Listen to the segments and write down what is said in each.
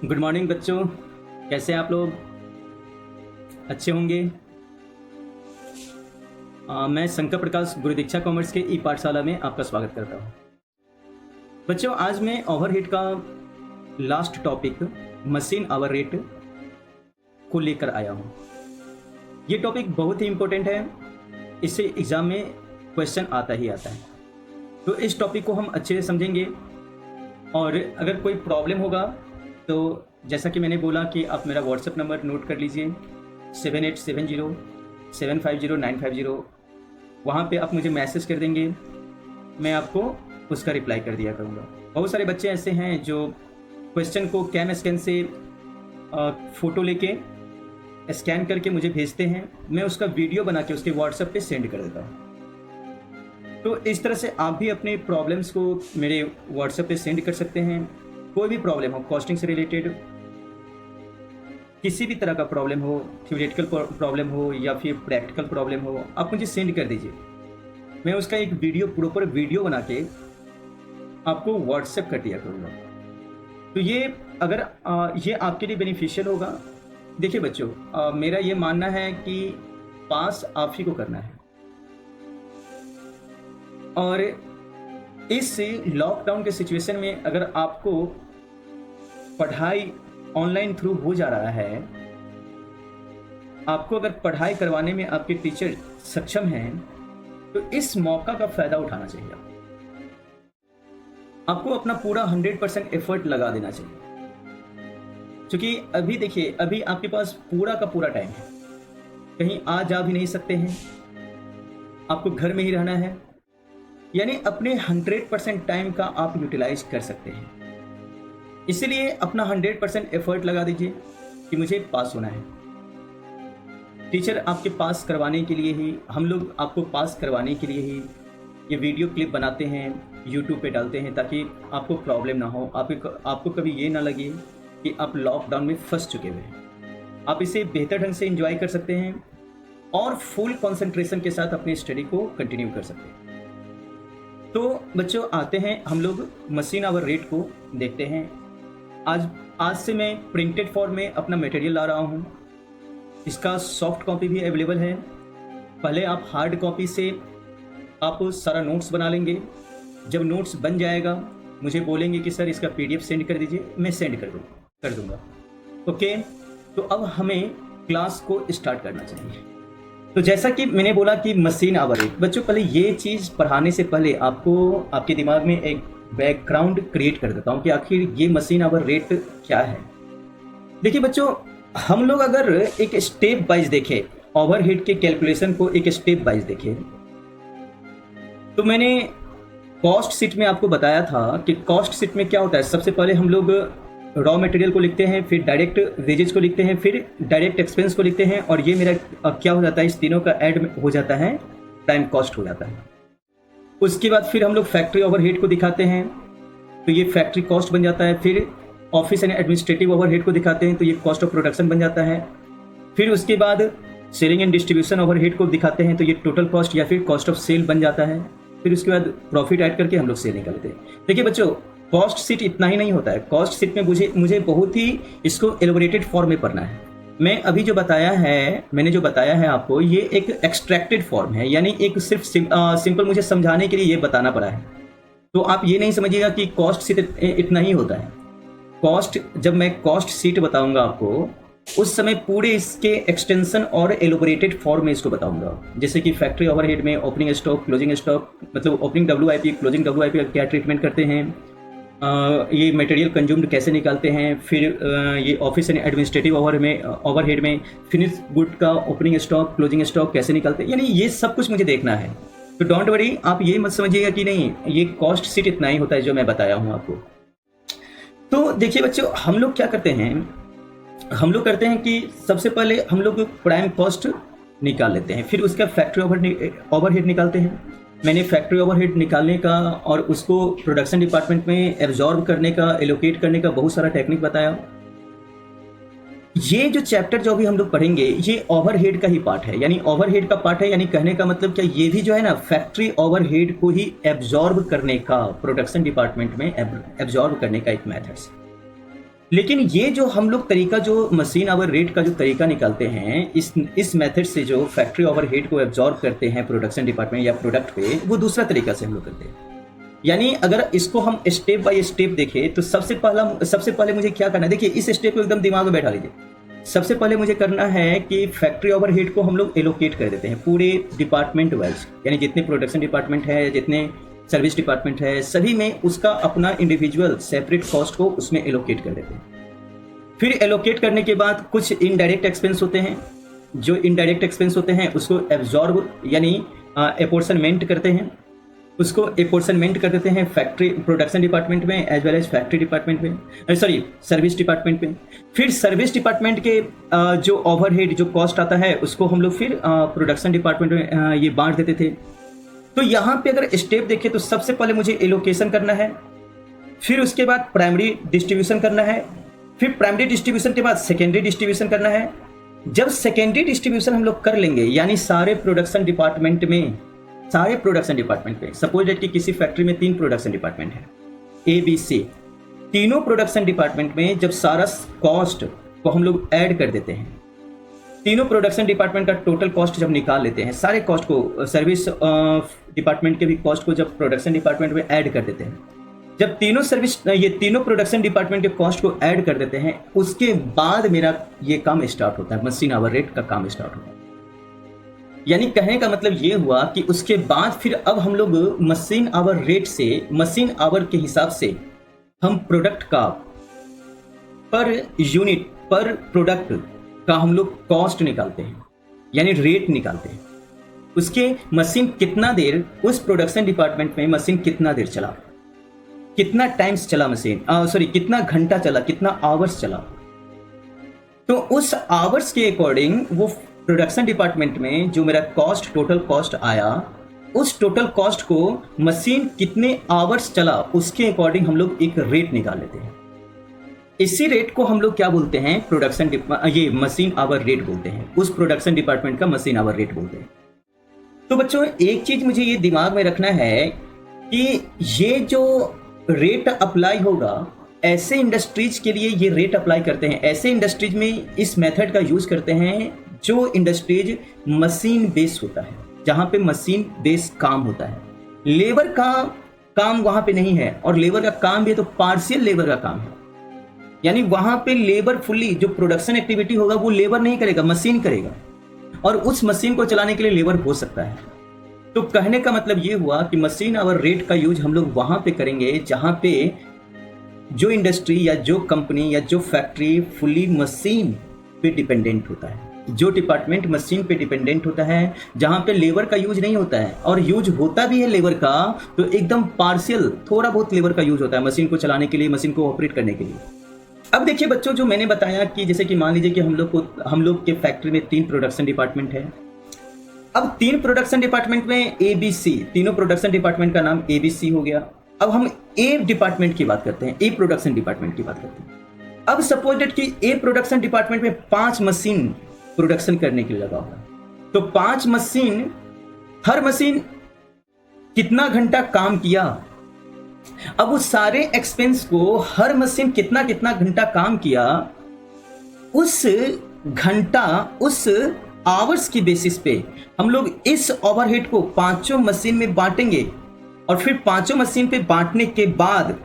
Good morning बच्चों, कैसे हैं आप लोग? अच्छे होंगे। मैं शंकर प्रकाश गुरुदीक्षा कॉमर्स के ई पाठशाला में आपका स्वागत करता हूं। बच्चों, आज मैं ओवरहेड का last topic machine hour rate को लेकर आया हूं। ये टॉपिक बहुत ही इम्पोर्टेंट है, इससे एग्ज़ाम में क्वेश्चन आता ही आता है। तो इस टॉपिक को हम अच्छे से समझेंगे और अगर कोई प्रॉब्लम होगा तो जैसा कि मैंने बोला कि आप मेरा व्हाट्सएप नंबर नोट कर लीजिए 7870750950। वहाँ पे आप मुझे मैसेज कर देंगे, मैं आपको उसका रिप्लाई कर दिया करूँगा। बहुत सारे बच्चे ऐसे हैं जो क्वेश्चन को कैम स्कैन से फ़ोटो लेके स्कैन करके मुझे भेजते हैं, मैं उसका वीडियो बना के उसके व्हाट्सएप पे सेंड कर देता हूँ। तो इस तरह से आप भी अपने प्रॉब्लम्स को मेरे व्हाट्सएप पे सेंड कर सकते हैं। कोई भी प्रॉब्लम हो, कॉस्टिंग से रिलेटेड किसी भी तरह का प्रॉब्लम हो, थ्योरेटिकल प्रॉब्लम हो या फिर प्रैक्टिकल प्रॉब्लम हो, आप मुझे सेंड कर दीजिए। मैं उसका एक वीडियो, प्रॉपर वीडियो बना के आपको व्हाट्सएप कर दिया करूँगा। तो ये अगर ये आपके लिए बेनिफिशियल होगा। देखिए बच्चों, मेरा ये मानना है कि पास आप ही को करना है, और इस लॉकडाउन के सिचुएशन में अगर आपको पढ़ाई ऑनलाइन थ्रू हो जा रहा है, आपको अगर पढ़ाई करवाने में आपके टीचर सक्षम हैं, तो इस मौका का फायदा उठाना चाहिए। आपको अपना पूरा 100% एफर्ट लगा देना चाहिए, क्योंकि अभी देखिए, अभी आपके पास पूरा का पूरा टाइम है, कहीं आ जा भी नहीं सकते हैं, आपको घर में ही रहना है, यानी अपने 100% टाइम का आप यूटिलाइज कर सकते हैं। इसलिए अपना 100% एफर्ट लगा दीजिए कि मुझे पास होना है। टीचर आपके पास करवाने के लिए ही, हम लोग आपको पास करवाने के लिए ही ये वीडियो क्लिप बनाते हैं, यूट्यूब पे डालते हैं, ताकि आपको प्रॉब्लम ना हो, आपको कभी ये ना लगे कि आप लॉकडाउन में फंस चुके हुए हैं। आप इसे बेहतर ढंग से एंजॉय कर सकते हैं और फुल कंसंट्रेशन के साथ अपनी स्टडी को कंटिन्यू कर सकते हैं। तो बच्चों, आते हैं हम लोग मशीन आवर रेट को देखते हैं। आज से मैं प्रिंटेड फॉर्म में अपना मटेरियल ला रहा हूँ। इसका सॉफ्ट कॉपी भी अवेलेबल है। पहले आप हार्ड कॉपी से आप सारा नोट्स बना लेंगे। जब नोट्स बन जाएगा, मुझे बोलेंगे कि सर इसका PDF सेंड कर दीजिए, मैं सेंड कर दूँगा। ओके, तो अब हमें क्लास को स्टार्ट करना चाहिए। तो जैसा कि मैंने बोला कि मशीन आवर रेट, बच्चों पहले ये चीज़ पढ़ाने से पहले आपको आपके दिमाग में एक बैकग्राउंड क्रिएट कर देता हूँ कि आखिर ये मशीन आवर रेट क्या है। देखिए बच्चों, हम लोग अगर एक स्टेप वाइज देखें, ओवरहेड के कैलकुलेशन को एक स्टेप वाइज देखें, तो मैंने कॉस्ट शीट में आपको बताया था कि कॉस्ट शीट में क्या होता है। सबसे पहले हम लोग रॉ मटेरियल को लिखते हैं, फिर डायरेक्ट वेजेस को लिखते हैं, फिर डायरेक्ट एक्सपेंस को लिखते हैं, और ये मेरा क्या हो जाता है, इस तीनों का ऐड हो जाता है, प्राइम कॉस्ट हो जाता है। उसके बाद फिर हम लोग फैक्ट्री ओवरहेड को दिखाते हैं, तो ये फैक्ट्री कॉस्ट बन जाता है। फिर ऑफिस एंड एडमिनिस्ट्रेटिव ओवरहेड को दिखाते हैं, तो ये कॉस्ट ऑफ प्रोडक्शन बन जाता है। फिर उसके बाद सेलिंग एंड डिस्ट्रीब्यूशन ओवरहेड को दिखाते हैं, तो ये टोटल कॉस्ट या फिर कॉस्ट ऑफ सेल बन जाता है। फिर उसके बाद प्रॉफिट ऐड करके हम लोग सेल निकालते हैं। देखिए बच्चों, कॉस्ट शीट इतना ही नहीं होता है। कॉस्ट शीट में मुझे बहुत ही इसको एलोबरेटेड फॉर्म में पढ़ना है। मैं अभी जो बताया है, मैंने जो बताया है आपको, ये एक एक्सट्रैक्टेड फॉर्म है, यानी एक सिर्फ सिंपल मुझे समझाने के लिए ये बताना पड़ा है। तो आप ये नहीं समझिएगा कि कॉस्ट शीट इतना ही होता है। जब मैं कॉस्ट शीट बताऊंगा आपको, उस समय पूरे इसके एक्सटेंशन और एलोबरेटेड फॉर्म में इसको बताऊंगा। जैसे कि फैक्ट्री ओवरहेड में ओपनिंग स्टॉक, क्लोजिंग स्टॉक, मतलब ओपनिंग WIP, क्लोजिंग WIP का क्या ट्रीटमेंट करते हैं, ये मटेरियल कंज्यूम्ड कैसे निकालते हैं, फिर ये ऑफिस एंड एडमिनिस्ट्रेटिव ओवरहेड में फिनिश गुड का ओपनिंग स्टॉक, क्लोजिंग स्टॉक कैसे निकालते हैं, यानी ये सब कुछ मुझे देखना है। तो डोंट वरी, आप ये मत समझिएगा कि नहीं ये कॉस्ट शीट इतना ही होता है जो मैं बताया हूँ आपको। तो देखिए बच्चों, हम लोग क्या करते हैं, हम लोग करते हैं कि सबसे पहले हम लोग प्राइम कॉस्ट निकाल लेते हैं, फिर उसका फैक्ट्री ओवरहेड निकालते हैं। मैंने फैक्ट्री ओवरहेड निकालने का और उसको प्रोडक्शन डिपार्टमेंट में एब्जॉर्ब करने का, एलोकेट करने का बहुत सारा टेक्निक बताया। ये जो चैप्टर जो भी हम लोग पढ़ेंगे, ये ओवरहेड का ही पार्ट है, यानी ओवरहेड का पार्ट है, यानी कहने का मतलब क्या, ये भी जो है ना, फैक्ट्री ओवरहेड को ही एब्जॉर्ब करने का, प्रोडक्शन डिपार्टमेंट में एब्जॉर्ब करने का एक मेथड्स। लेकिन ये जो हम लोग तरीका, जो मशीन आवर रेट का जो तरीका निकालते हैं, इस मेथड से जो फैक्ट्री ओवरहेड को एब्जॉर्ब करते हैं प्रोडक्शन डिपार्टमेंट या प्रोडक्ट पे, वो दूसरा तरीका से हम लोग करते हैं। यानी अगर इसको हम स्टेप बाय स्टेप देखें तो सबसे पहले मुझे क्या करना है, देखिए इस स्टेप को एकदम दिमाग में बैठा लीजिए। सबसे पहले मुझे करना है कि फैक्ट्री ओवरहेड को हम लोग एलोकेट कर देते हैं पूरे डिपार्टमेंट वाइज, यानी जितने प्रोडक्शन डिपार्टमेंट है, जितने सर्विस डिपार्टमेंट है, सभी में उसका अपना इंडिविजुअल सेपरेट कॉस्ट को उसमें एलोकेट कर देते हैं। फिर एलोकेट करने के बाद कुछ इनडायरेक्ट एक्सपेंस होते हैं, जो इनडायरेक्ट एक्सपेंस होते हैं उसको एब्जॉर्ब यानी एपोर्शनमेंट करते हैं, उसको एपोर्शनमेंट कर देते हैं फैक्ट्री प्रोडक्शन डिपार्टमेंट में as well as factory department में, सॉरी सर्विस डिपार्टमेंट में। फिर सर्विस डिपार्टमेंट के जो ओवरहेड जो कॉस्ट आता है उसको हम लोग फिर प्रोडक्शन डिपार्टमेंट में ये बांट देते थे। तो यहाँ पे अगर स्टेप देखें तो सबसे पहले मुझे एलोकेशन करना है, फिर उसके बाद प्राइमरी डिस्ट्रीब्यूशन करना है, फिर प्राइमरी डिस्ट्रीब्यूशन के बाद सेकेंडरी डिस्ट्रीब्यूशन करना है। जब सेकेंडरी डिस्ट्रीब्यूशन हम लोग कर लेंगे, यानी सारे प्रोडक्शन डिपार्टमेंट में सपोज दैट कि किसी फैक्ट्री में 3 प्रोडक्शन डिपार्टमेंट है ए बी सी, तीनों प्रोडक्शन डिपार्टमेंट में जब सारा कॉस्ट को हम लोग ऐड कर देते हैं, तीनों प्रोडक्शन डिपार्टमेंट का टोटल कॉस्ट जब निकाल लेते हैं, सारे कॉस्ट को सर्विस डिपार्टमेंट के भी कॉस्ट को जब प्रोडक्शन डिपार्टमेंट में ऐड कर देते हैं, जब तीनों प्रोडक्शन डिपार्टमेंट के कॉस्ट को ऐड कर देते हैं, उसके बाद मेरा ये काम स्टार्ट होता है, मशीन आवर रेट का काम स्टार्ट होता है। यानी कहने का मतलब ये हुआ कि उसके बाद फिर अब हम लोग मशीन आवर रेट से, मशीन आवर के हिसाब से हम प्रोडक्ट का पर यूनिट पर प्रोडक्ट का हम लोग कॉस्ट निकालते हैं, यानी रेट निकालते हैं। उसके मशीन कितना देर उस प्रोडक्शन डिपार्टमेंट में मशीन कितना देर चला, कितना टाइम्स चला मशीन, कितना घंटा चला, कितना आवर्स चला, तो उस आवर्स के अकॉर्डिंग वो प्रोडक्शन डिपार्टमेंट में जो मेरा कॉस्ट टोटल कॉस्ट आया, उस टोटल कॉस्ट को मशीन कितने आवर्स चला उसके अकॉर्डिंग हम लोग एक रेट निकाल लेते हैं। इसी रेट को हम लोग क्या बोलते हैं, ये मशीन आवर रेट बोलते हैं, उस प्रोडक्शन डिपार्टमेंट का मशीन आवर रेट बोलते हैं। तो बच्चों एक चीज मुझे ये दिमाग में रखना है कि ये जो रेट अप्लाई होगा, ऐसे इंडस्ट्रीज के लिए ये रेट अप्लाई करते हैं, ऐसे इंडस्ट्रीज में इस मेथड का यूज करते हैं जो इंडस्ट्रीज मशीन बेस होता है, जहां पे मशीन बेस काम होता है, लेबर का काम वहां पे नहीं है, और लेबर का काम भी है तो पार्शियल लेबर का काम है, यानी वहां पे लेबर फुल्ली जो प्रोडक्शन एक्टिविटी होगा वो लेबर नहीं करेगा, मशीन करेगा, और उस मशीन को चलाने के लिए लेबर हो सकता है। तो कहने का मतलब ये हुआ कि मशीन आवर रेट का यूज हम लोग वहां पे करेंगे जहां पे जो इंडस्ट्री या जो कंपनी या जो फैक्ट्री फुल्ली मशीन पे डिपेंडेंट होता है, जो डिपार्टमेंट मशीन पे डिपेंडेंट होता है, जहां पे लेबर का यूज नहीं होता है, और यूज होता भी है लेबर का तो एकदम पार्शियल, थोड़ा बहुत लेबर का यूज होता है मशीन को चलाने के लिए, मशीन को ऑपरेट करने के लिए। अब देखिए बच्चों, जो मैंने बताया कि जैसे कि मान लीजिए कि हम लोग के फैक्ट्री में 3 प्रोडक्शन डिपार्टमेंट है। अब 3 प्रोडक्शन डिपार्टमेंट में ABC, तीनों प्रोडक्शन डिपार्टमेंट का नाम ABC हो गया। अब हम ए डिपार्टमेंट की बात करते हैं, ए प्रोडक्शन डिपार्टमेंट की बात करते हैं। अब सपोज दैट कि ए प्रोडक्शन डिपार्टमेंट में 5 मशीन प्रोडक्शन करने के लिए लगा हुआ, तो 5 मशीन, हर मशीन कितना घंटा काम किया, अब उस सारे एक्सपेंस को हर मशीन कितना कितना घंटा काम किया, उस घंटा, उस आवर्स की बेसिस पे हम लोग इस ओवरहेड को 5 मशीन में बांटेंगे, और फिर 5 मशीन पे बांटने के बाद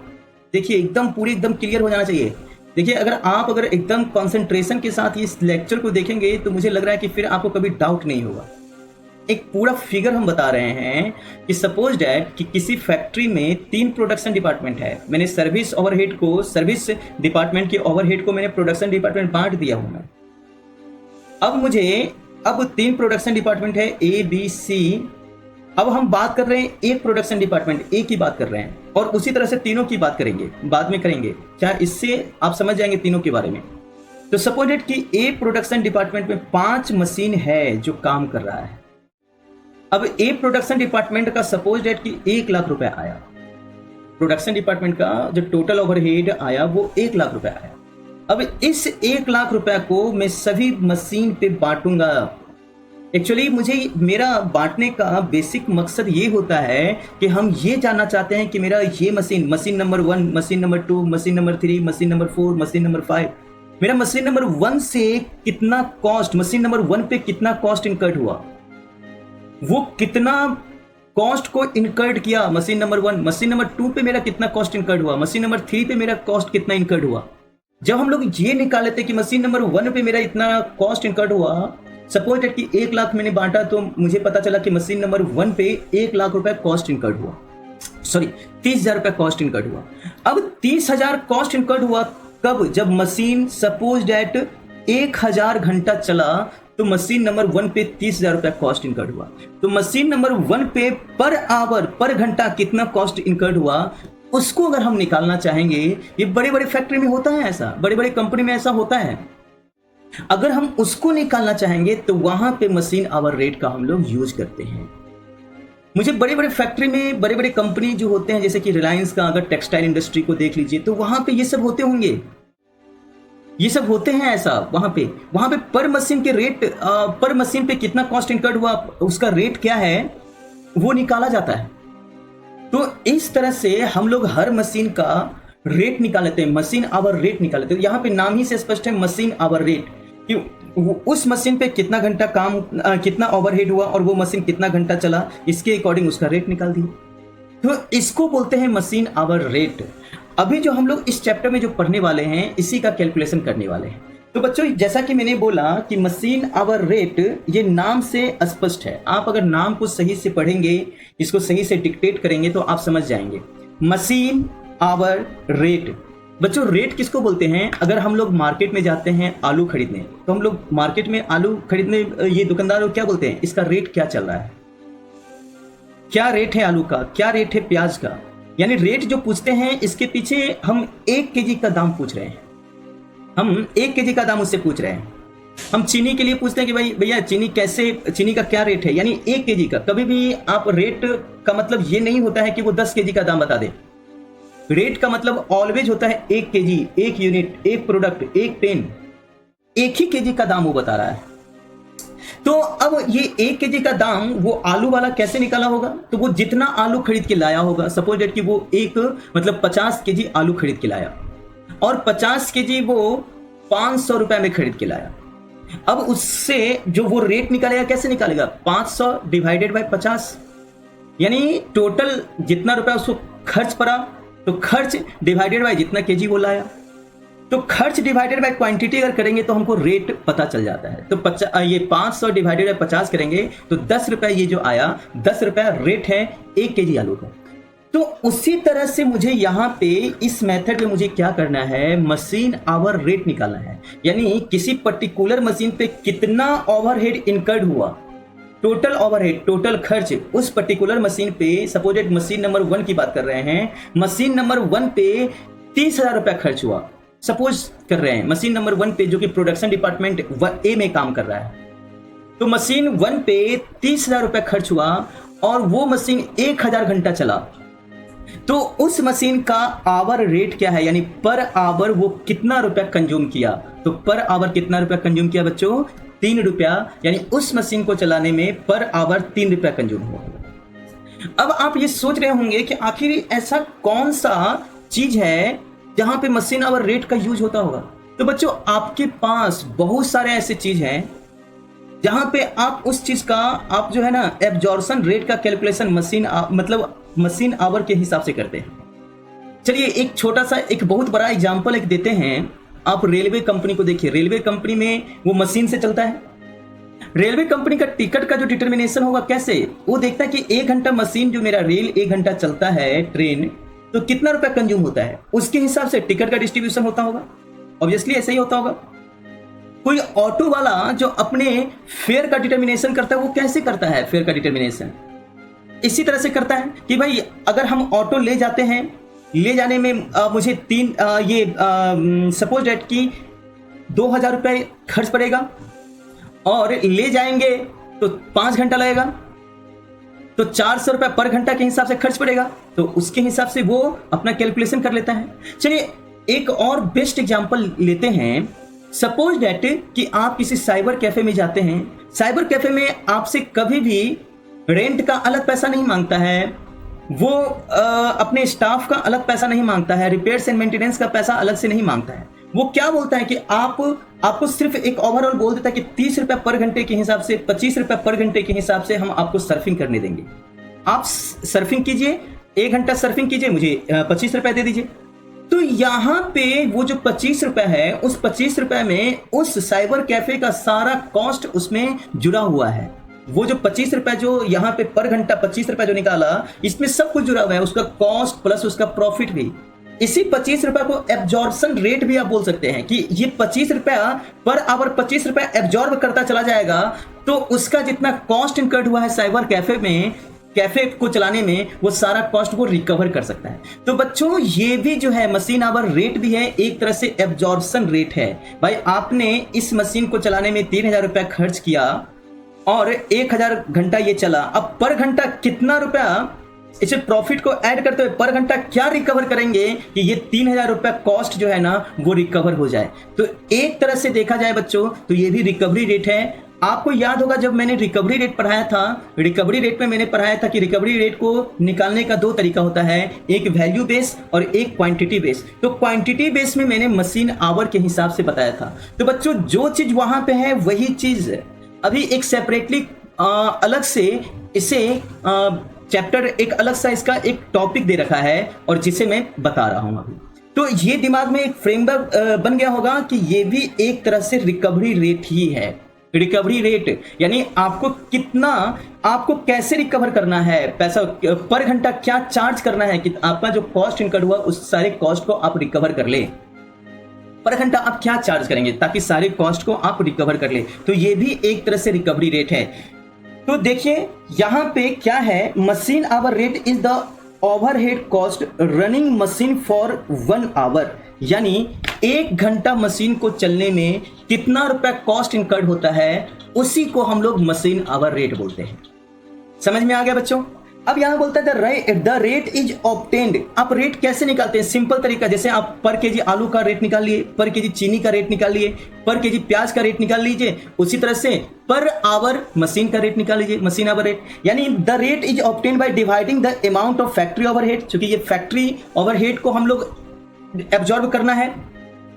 देखिए एकदम पूरी एकदम क्लियर हो जाना चाहिए। देखिए अगर एकदम कंसंट्रेशन के साथ इस लेक्चर को देखेंगे तो मुझे लग रहा है कि फिर आपको कभी डाउट नहीं होगा। एक पूरा फिगर हम बता रहे हैं कि सपोज दैट कि किसी फैक्ट्री में 3 प्रोडक्शन डिपार्टमेंट है, मैंने सर्विस डिपार्टमेंट के ओवरहेड को मैंने प्रोडक्शन डिपार्टमेंट बांट दिया हूं मैं। अब 3 प्रोडक्शन डिपार्टमेंट है ABC। अब हम बात कर रहे हैं एक प्रोडक्शन डिपार्टमेंट ए की बात कर रहे हैं, और उसी तरह से तीनों की बात करेंगे, बाद में करेंगे, चाहे इससे आप समझ जाएंगे तीनों के बारे में। तो सपोज दैट कि ए प्रोडक्शन डिपार्टमेंट में 5 मशीन है जो काम कर रहा है। अब ए प्रोडक्शन डिपार्टमेंट का सपोज दैट कि 1 लाख रुपए आया, प्रोडक्शन डिपार्टमेंट का जो टोटल ओवरहेड आया वो 1 लाख रुपए आया। अब इस 1 लाख रुपए को मैं सभी मशीन पे बांटूंगा, एक्चुअली मुझे मेरा बांटने का बेसिक मकसद ये होता है कि हम ये जानना चाहते हैं कि मेरा ये machine number 1, machine number 2, machine number 3, machine number 4, machine number 5, मेरा मशीन नंबर 1 से कितना कॉस्ट, मशीन नंबर 1 पे कितना कॉस्ट इनकर्ड हुआ, वो कितना कॉस्ट को इनकर्ड किया मशीन नंबर 1, मशीन नंबर 2 पे मेरा कितना कॉस्ट इनकर्ड हुआ, मशीन नंबर 3 पे मेरा कॉस्ट कितना इनकर्ड हुआ। जब हम लोग ये निकाल लेते कि मशीन नंबर 1 पे मेरा इतना कॉस्ट इनकर्ड हुआ, सपोज दैट कि 1 लाख मैंने बांटा, तो मुझे पता चला कि मशीन नंबर 1 पे 1 लाख रुपए कॉस्ट इनकर्ड हुआ, सॉरी 30,000 रुपए कॉस्ट इनकर्ड हुआ। अब 30,000 कॉस्ट इनकर्ड हुआ कब? जब मशीन सपोज दैट 1,000 घंटा चला, तो मशीन नंबर 1 पे 30,000 रुपए कॉस्ट इनकर्ड हुआ। तो मशीन नंबर 1 पे पर आवर, पर घंटा कितना कॉस्ट इनकर्ड हुआ, उसको अगर हम निकालना चाहेंगे, ये बड़े बड़े फैक्ट्री में होता है ऐसा, बड़े बड़े कंपनी में ऐसा होता है, अगर हम उसको निकालना चाहेंगे तो वहां पे मशीन आवर रेट का हम लोग यूज करते हैं। मुझे बड़े बड़े फैक्ट्री में बड़े बड़े कंपनी जो होते हैं, जैसे कि रिलायंस का अगर टेक्सटाइल इंडस्ट्री को देख लीजिए, तो वहां पे ये सब होते होंगे, ये सब होते हैं ऐसा। वहां पे पर मशीन के रेट, पर मशीन पे कितना कॉस्ट इनकर्ड हुआ, उसका रेट क्या है, वो निकाला जाता है। तो इस तरह से हम लोग हर मशीन का रेट निकाल लेते हैं, मशीन आवर रेट निकाल लेते हैं। यहाँ पे नाम ही से स्पष्ट है मशीन आवर रेट, कि उस मशीन पे कितना घंटा काम, कितना ओवरहेड हुआ और वो मशीन कितना घंटा चला, इसके अकॉर्डिंग उसका रेट निकाल दिया। तो इसको बोलते हैं मशीन आवर रेट। अभी जो हम लोग इस चैप्टर में जो पढ़ने वाले हैं, इसी का कैलकुलेशन करने वाले हैं। तो बच्चों, जैसा कि मैंने बोला कि मशीन आवर रेट, ये नाम से स्पष्ट है। आप अगर नाम को सही से पढ़ेंगे, इसको सही से डिक्टेट करेंगे, तो आप समझ जाएंगे। Machine hour rate. बच्चों, रेट किसको बोलते हैं? अगर हम लोग मार्केट में जाते हैं आलू खरीदने, तो हम लोग मार्केट में आलू खरीदने, ये दुकानदार लोग क्या बोलते हैं, इसका रेट क्या चल रहा है, क्या रेट है आलू का, क्या रेट है प्याज का। यानी रेट जो पूछते हैं, इसके पीछे हम 1 केजी का दाम पूछ रहे हैं, हम 1 केजी का दाम उससे पूछ रहे हैं। हम चीनी के लिए पूछते हैं कि भाई भैया चीनी कैसे, चीनी का क्या रेट है, यानी 1 केजी का। कभी भी आप रेट का मतलब ये नहीं होता है कि वो 10 केजी का दाम बता दे। रेट का मतलब ऑलवेज होता है 1 केजी, 1 यूनिट, 1 प्रोडक्ट, 1 पेन, 1 ही केजी का दाम वो बता रहा है। तो अब ये 1 केजी का दाम वो आलू वाला कैसे निकाला होगा? तो वो जितना आलू खरीद के लाया होगा, सपोज डेट कि वो एक मतलब 50 केजी आलू खरीद के लाया, और 50 केजी वो 500 रुपए में खरीद के लाया। अब उससे जो वो रेट निकालेगा, कैसे निकालेगा? 500 डिवाइडेड बाय 50, यानी टोटल जितना रुपया उसको खर्च पड़ा, तो खर्च डिवाइडेड बाय जितना केजी वो लाया। तो खर्च डिवाइडेड बाय क्वांटिटी अगर करेंगे तो हमको रेट पता चल जाता है। तो ये 500 डिवाइडेड बाय 50 करेंगे तो 10 रुपए ये जो आया, 10 रुपया रेट है 1 केजी आलू का। तो उसी तरह से मुझे यहाँ पे इस मेथड में मुझे क्या करना है, मशीन आवर रेट निकालना है। यानी किसी पर्टिकुलर मशीन पे कितना ओवरहेड इनकर्ड हुआ, टोटल ओवरहेड, टोटल खर्च उस पर्टिकुलर मशीन पे। सपोज मशीन नंबर 1 की बात कर रहे हैं, मशीन नंबर 1 पे 30,000 रुपया खर्च हुआ, सपोज कर रहे हैं मशीन नंबर 1 पे, जो कि प्रोडक्शन डिपार्टमेंट ए में काम कर रहा है। तो मशीन 1 पे 30,000 रुपया खर्च हुआ और वो मशीन 1,000 घंटा चला, तो उस मशीन का आवर रेट क्या है, यानी पर आवर वो कितना रुपया कंज्यूम किया। तो पर आवर कितना रुपया कंज्यूम किया बच्चों? 3 रुपया, यानी उस मशीन को चलाने में पर आवर 3 रुपया कंज्यूम हुआ। अब आप ये सोच रहे होंगे कि आखिर ऐसा कौन सा चीज है जहां पे मशीन आवर रेट का यूज होता होगा। तो बच्चों, आपके पास बहुत सारे ऐसे चीज हैं जहां पे आप उस चीज का, आप जो है ना, एब्जॉर्प्शन रेट का कैलकुलेशन मतलब मशीन आवर के हिसाब से करते हैं। चलिए एक छोटा सा, एक बहुत बड़ा एग्जांपल एक देते हैं। आप रेलवे कंपनी को देखिए, रेलवे कंपनी में वो मशीन से चलता है। रेलवे कंपनी का टिकट का जो डिटर्मिनेशन होगा कैसे, वो देखता है कि 1 घंटा मशीन, जो मेरा रेल 1 घंटा चलता है ट्रेन, तो कितना रुपया कंज्यूम होता है, उसके हिसाब से टिकट का डिस्ट्रीब्यूशन होता होगा। ऑब्वियसली ऐसा ही होता होगा। कोई ऑटो वाला जो अपने फेयर का डिटर्मिनेशन करता है, वो कैसे करता है फेयर का डिटर्मिनेशन? इसी तरह से करता है कि भाई अगर हम ऑटो ले जाते हैं, ले जाने में मुझे सपोज डेट की 2,000 रुपये खर्च पड़ेगा, और ले जाएंगे तो 5 घंटा लगेगा, तो 400 रुपये पर घंटा के हिसाब से खर्च पड़ेगा। तो उसके हिसाब से वो अपना कैलकुलेशन कर लेता है। चलिए एक और बेस्ट एग्जांपल लेते हैं। सपोज डेट कि आप किसी साइबर कैफे में जाते हैं, साइबर कैफे में आपसे कभी भी रेंट का अलग पैसा नहीं मांगता है, वो अपने स्टाफ का अलग पैसा नहीं मांगता है, रिपेयर्स एंड मेंटेनेंस का पैसा अलग से नहीं मांगता है। वो क्या बोलता है कि आपको सिर्फ एक ओवरऑल बोल देता है कि 30 रुपए पर घंटे के हिसाब से, 25 रुपए पर घंटे के हिसाब से हम आपको सर्फिंग करने देंगे। आप सर्फिंग कीजिए, 1 घंटा सर्फिंग कीजिए, मुझे 25 रुपए दे दीजिए। तो यहाँ पे वो जो 25 रुपए है, उस 25 रुपए में उस साइबर कैफे का सारा कॉस्ट उसमें जुड़ा हुआ है। वो जो 25 रुपए जो यहाँ पे पर घंटा 25 रुपए जो निकाला, इसमें सब कुछ जुड़ा हुआ है, उसका कॉस्ट प्लस उसका प्रॉफिट भी। इसी 25 रुपए को एब्जॉर्प्शन रेट भी आप बोल सकते हैं कि ये 25 रुपया पर आवर 25 रुपया एब्जॉर्ब करता चला जाएगा, तो उसका जितना कॉस्ट इनकर्ड हुआ है साइबर कैफे में, कैफे को चलाने में, वो सारा कॉस्ट वो रिकवर कर सकता है। तो बच्चों ये भी जो है मशीन आवर रेट भी है, एक तरह से एब्जॉर्प्शन रेट है। भाई आपने इस मशीन को चलाने में 3000 रुपया खर्च किया और 1000 घंटा ये चला, अब पर घंटा कितना रुपया इसे प्रॉफिट को ऐड करते हुए पर घंटा क्या रिकवर करेंगे कि ये 3000 रुपया कॉस्ट जो है ना वो रिकवर हो जाए। तो एक तरह से देखा जाए बच्चों तो ये भी रिकवरी रेट है। आपको याद होगा जब मैंने रिकवरी रेट पढ़ाया था, रिकवरी रेट में मैंने पढ़ाया था कि रिकवरी रेट को निकालने का 2 तरीका होता है, एक वैल्यू बेस और एक क्वांटिटी बेस। तो क्वांटिटी बेस में मैंने मशीन आवर के हिसाब से बताया था। तो बच्चों जो चीज वहां पे है वही चीज अभी एक सेपरेटली अलग से इसे चैप्टर एक अलग सा इसका एक टॉपिक दे रखा है और जिसे मैं बता रहा हूं अभी। तो ये दिमाग में एक फ्रेमवर्क बन गया होगा कि ये भी एक तरह से रिकवरी रेट ही है। रिकवरी रेट यानी आपको कैसे रिकवर करना है, पैसा पर घंटा क्या चार्ज करना है कि आपका जो कॉस्ट इनकर्ड हुआ उस सारे कॉस्ट को आप रिकवर कर ले। पर घंटा आप क्या चार्ज करेंगे ताकि सारे कॉस्ट को आप रिकवर कर ले। तो ये भी एक तरह से रिकवरी रेट है। तो देखिए यहां पे क्या है, machine hour rate is the overhead cost running machine for 1 hour, यानी 1 घंटा मशीन को चलने में कितना रुपया कॉस्ट इनकर्ड होता है, उसी को हम लोग मशीन आवर रेट बोलते हैं। समझ में आ गया बच्चों? अब यहां बोलता है द रेट इज ऑब्टेन्ड। आप रेट कैसे निकालते हैं? सिंपल तरीका, जैसे आप पर केजी आलू का रेट निकाल लिए, पर केजी चीनी का रेट निकाल लिए, पर केजी प्याज का रेट निकाल लीजिए, उसी तरह से पर आवर मशीन का रेट निकाल लीजिए, मशीन आवर रेट। यानी the rate is obtained by dividing the amount of factory overhead. क्योंकि ये फैक्ट्री ओवरहेड को हम लोग एब्जॉर्ब करना है,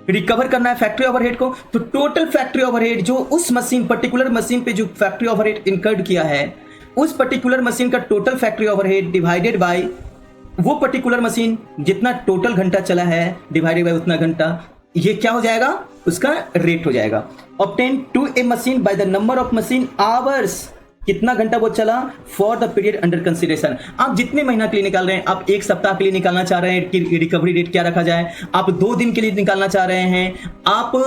रिकवर करना है फैक्ट्री ओवरहेड को। तो टोटल फैक्ट्री ओवरहेड जो उस मशीन पर्टिकुलर मशीन पे जो फैक्ट्री ओवरहेड इनकर्ड किया है, उस पर्टिकुलर मशीन का total factory overhead divided bye वो पर्टिकुलर मशीन जितना टोटल घंटा चला है डिवाइडेड बाय उतना घंटा, ये क्या हो जाएगा? उसका रेट हो जाएगा। Obtain to a machine by the number of machine hours, कितना घंटा वो चला for the period under consideration. आप जितने महीना के लिए निकाल रहे हैं, आप 1 सप्ताह के लिए निकालना चाह रहे हैं कि रिकवरी रेट क्या रखा जाए, आप 2 दिन के लिए निकालना चाह रहे हैं, आप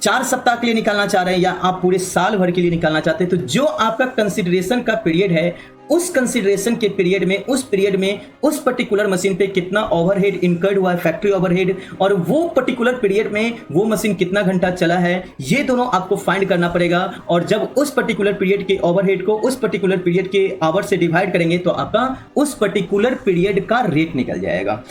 4 सप्ताह के लिए निकालना चाह रहे हैं, या आप पूरे साल भर के लिए निकालना चाहते हैं, तो जो आपका कंसिडरेशन का पीरियड है, उस कंसिडरेशन के पीरियड में उस पर्टिकुलर मशीन पे कितना ओवरहेड इनकर्ड हुआ है फैक्ट्री ओवरहेड, और वो पर्टिकुलर पीरियड में वो मशीन कितना घंटा चला है, ये दोनों आपको फाइंड करना पड़ेगा। और जब उस पर्टिकुलर पीरियड के ओवरहेड को उस पर्टिकुलर पीरियड के आवर से डिवाइड करेंगे तो आपका उस पर्टिकुलर पीरियड का रेट निकल जाएगा।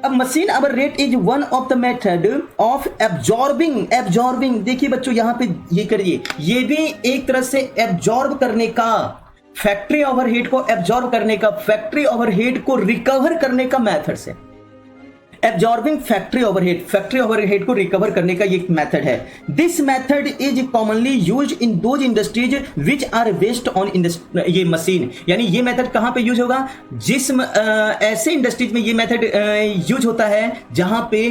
अब machine hour rate is one of the method of absorbing. देखिए बच्चों यहां पे ये करिए, ये भी एक तरह से एब्जॉर्ब करने का, फैक्ट्री ओवरहेड को एब्जॉर्ब करने का, फैक्ट्री ओवरहेड को रिकवर करने का मेथड से एब्जॉर्बिंग फैक्ट्री ओवरहेड को रिकवर करने का ये मेथड है। This method is commonly used in those industries which are based on ये मशीन। यानी ये मेथड कहां पे यूज होगा? जिस ऐसे इंडस्ट्रीज में ये मेथड यूज होता है जहां पे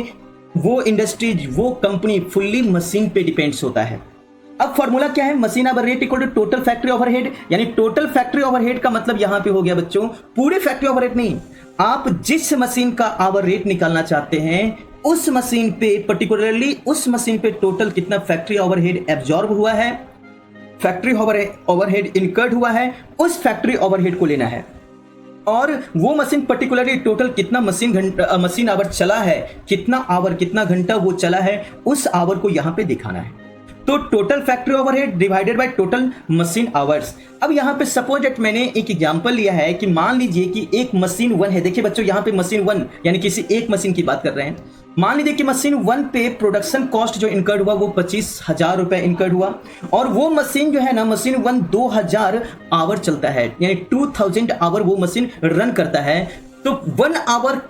वो इंडस्ट्रीज, वो कंपनी फुल्ली मशीन पे डिपेंड्स होता है। अब फॉर्मूला क्या है? Machine hour rate equal to total factory overhead. यानी टोटल फैक्ट्री ओवरहेड का मतलब यहां पे हो गया बच्चों पूरे फैक्ट्री ओवरहेड नहीं, आप जिस मशीन का आवर रेट निकालना चाहते हैं उस मशीन पे, पर्टिकुलरली उस मशीन पे टोटल कितना फैक्ट्री ओवरहेड एब्जॉर्ब हुआ है, फैक्ट्री ओवरहेड इनकर्ड हुआ है, उस फैक्ट्री ओवरहेड को लेना है। और वो मशीन पर्टिकुलरली टोटल कितना मशीन आवर चला है, कितना आवर कितना घंटा वो चला है, उस आवर को यहां पे दिखाना है। तो total factory overhead divided by total machine hours. अब यहाँ पे सपोज दैट मैंने एक एग्जांपल लिया है कि मान लीजिए कि एक मशीन 1 है। देखिए बच्चों यहाँ पे मशीन 1 यानी किसी एक मशीन की बात कर रहे हैं। मान लीजिए कि मशीन 1 पे प्रोडक्शन कॉस्ट जो इनकर्ड हुआ वो 25,000 रुपए इनकर्ड हुआ, और वो मशीन जो है ना, मशीन 1 2000 आवर चलता है, यानी 2000 आवर वो मशीन रन करता है। तो 1 आवर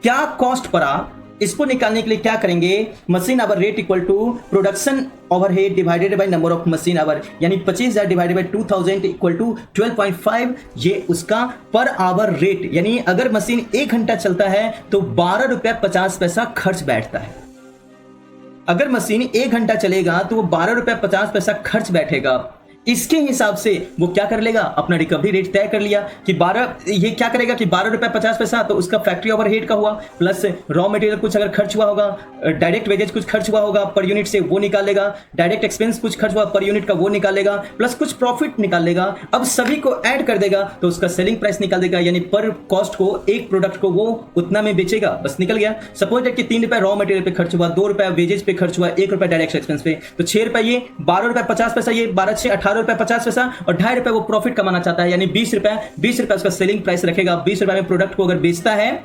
क्या कॉस्ट पड़ा, इसको निकालने के लिए क्या करेंगे, machine hour rate equal to production overhead divided by number of machine hour, यानी 25,000 डिवाइडेड बाय 2000 इक्वल टू 12.5, ये उसका पर आवर रेट, यानी अगर मशीन 1 घंटा चलता है तो 12 रुपया 50 पैसा खर्च बैठता है। अगर मशीन 1 घंटा चलेगा तो वो 12 रुपया 50 पैसा खर्च बैठेगा। इसके हिसाब से वो क्या कर लेगा, अपना रिकवरी रेट तय कर लिया कि 12, ये क्या करेगा कि 12 रुपया 50 पैसा तो उसका फैक्ट्री ओवरहेड का हुआ, प्लस रॉ मटेरियल कुछ अगर खर्च हुआ होगा, डायरेक्ट वेजेज कुछ खर्च हुआ होगा पर यूनिट से वो निकालेगा, डायरेक्ट एक्सपेंस कुछ खर्च हुआ पर यूनिट का वो निकालेगा, प्लस कुछ प्रॉफिट निकाल लेगा। अब सभी को ऐड कर देगा तो उसका सेलिंग प्राइस निकाल देगा, यानी पर कॉस्ट को, एक प्रोडक्ट को वो उतना में बेचेगा, बस निकल गया। सपोज दैट कि 3 रुपया रॉ मटेरियल पे खर्च हुआ, 2 रुपया वेजेज पे खर्च हुआ, 1 रुपया डायरेक्ट एक्सपेंस पे, तो 6 रुपया ये, 12 रुपया 50 पैसा ये, 12 6 18 रुपया 50 पैसा, और 2.5 रुपया वो प्रॉफिट कमाना चाहता है, यानी 20 रुपया उसका सेलिंग प्राइस रखेगा। 20 रुपया में प्रोडक्ट को अगर बेचता है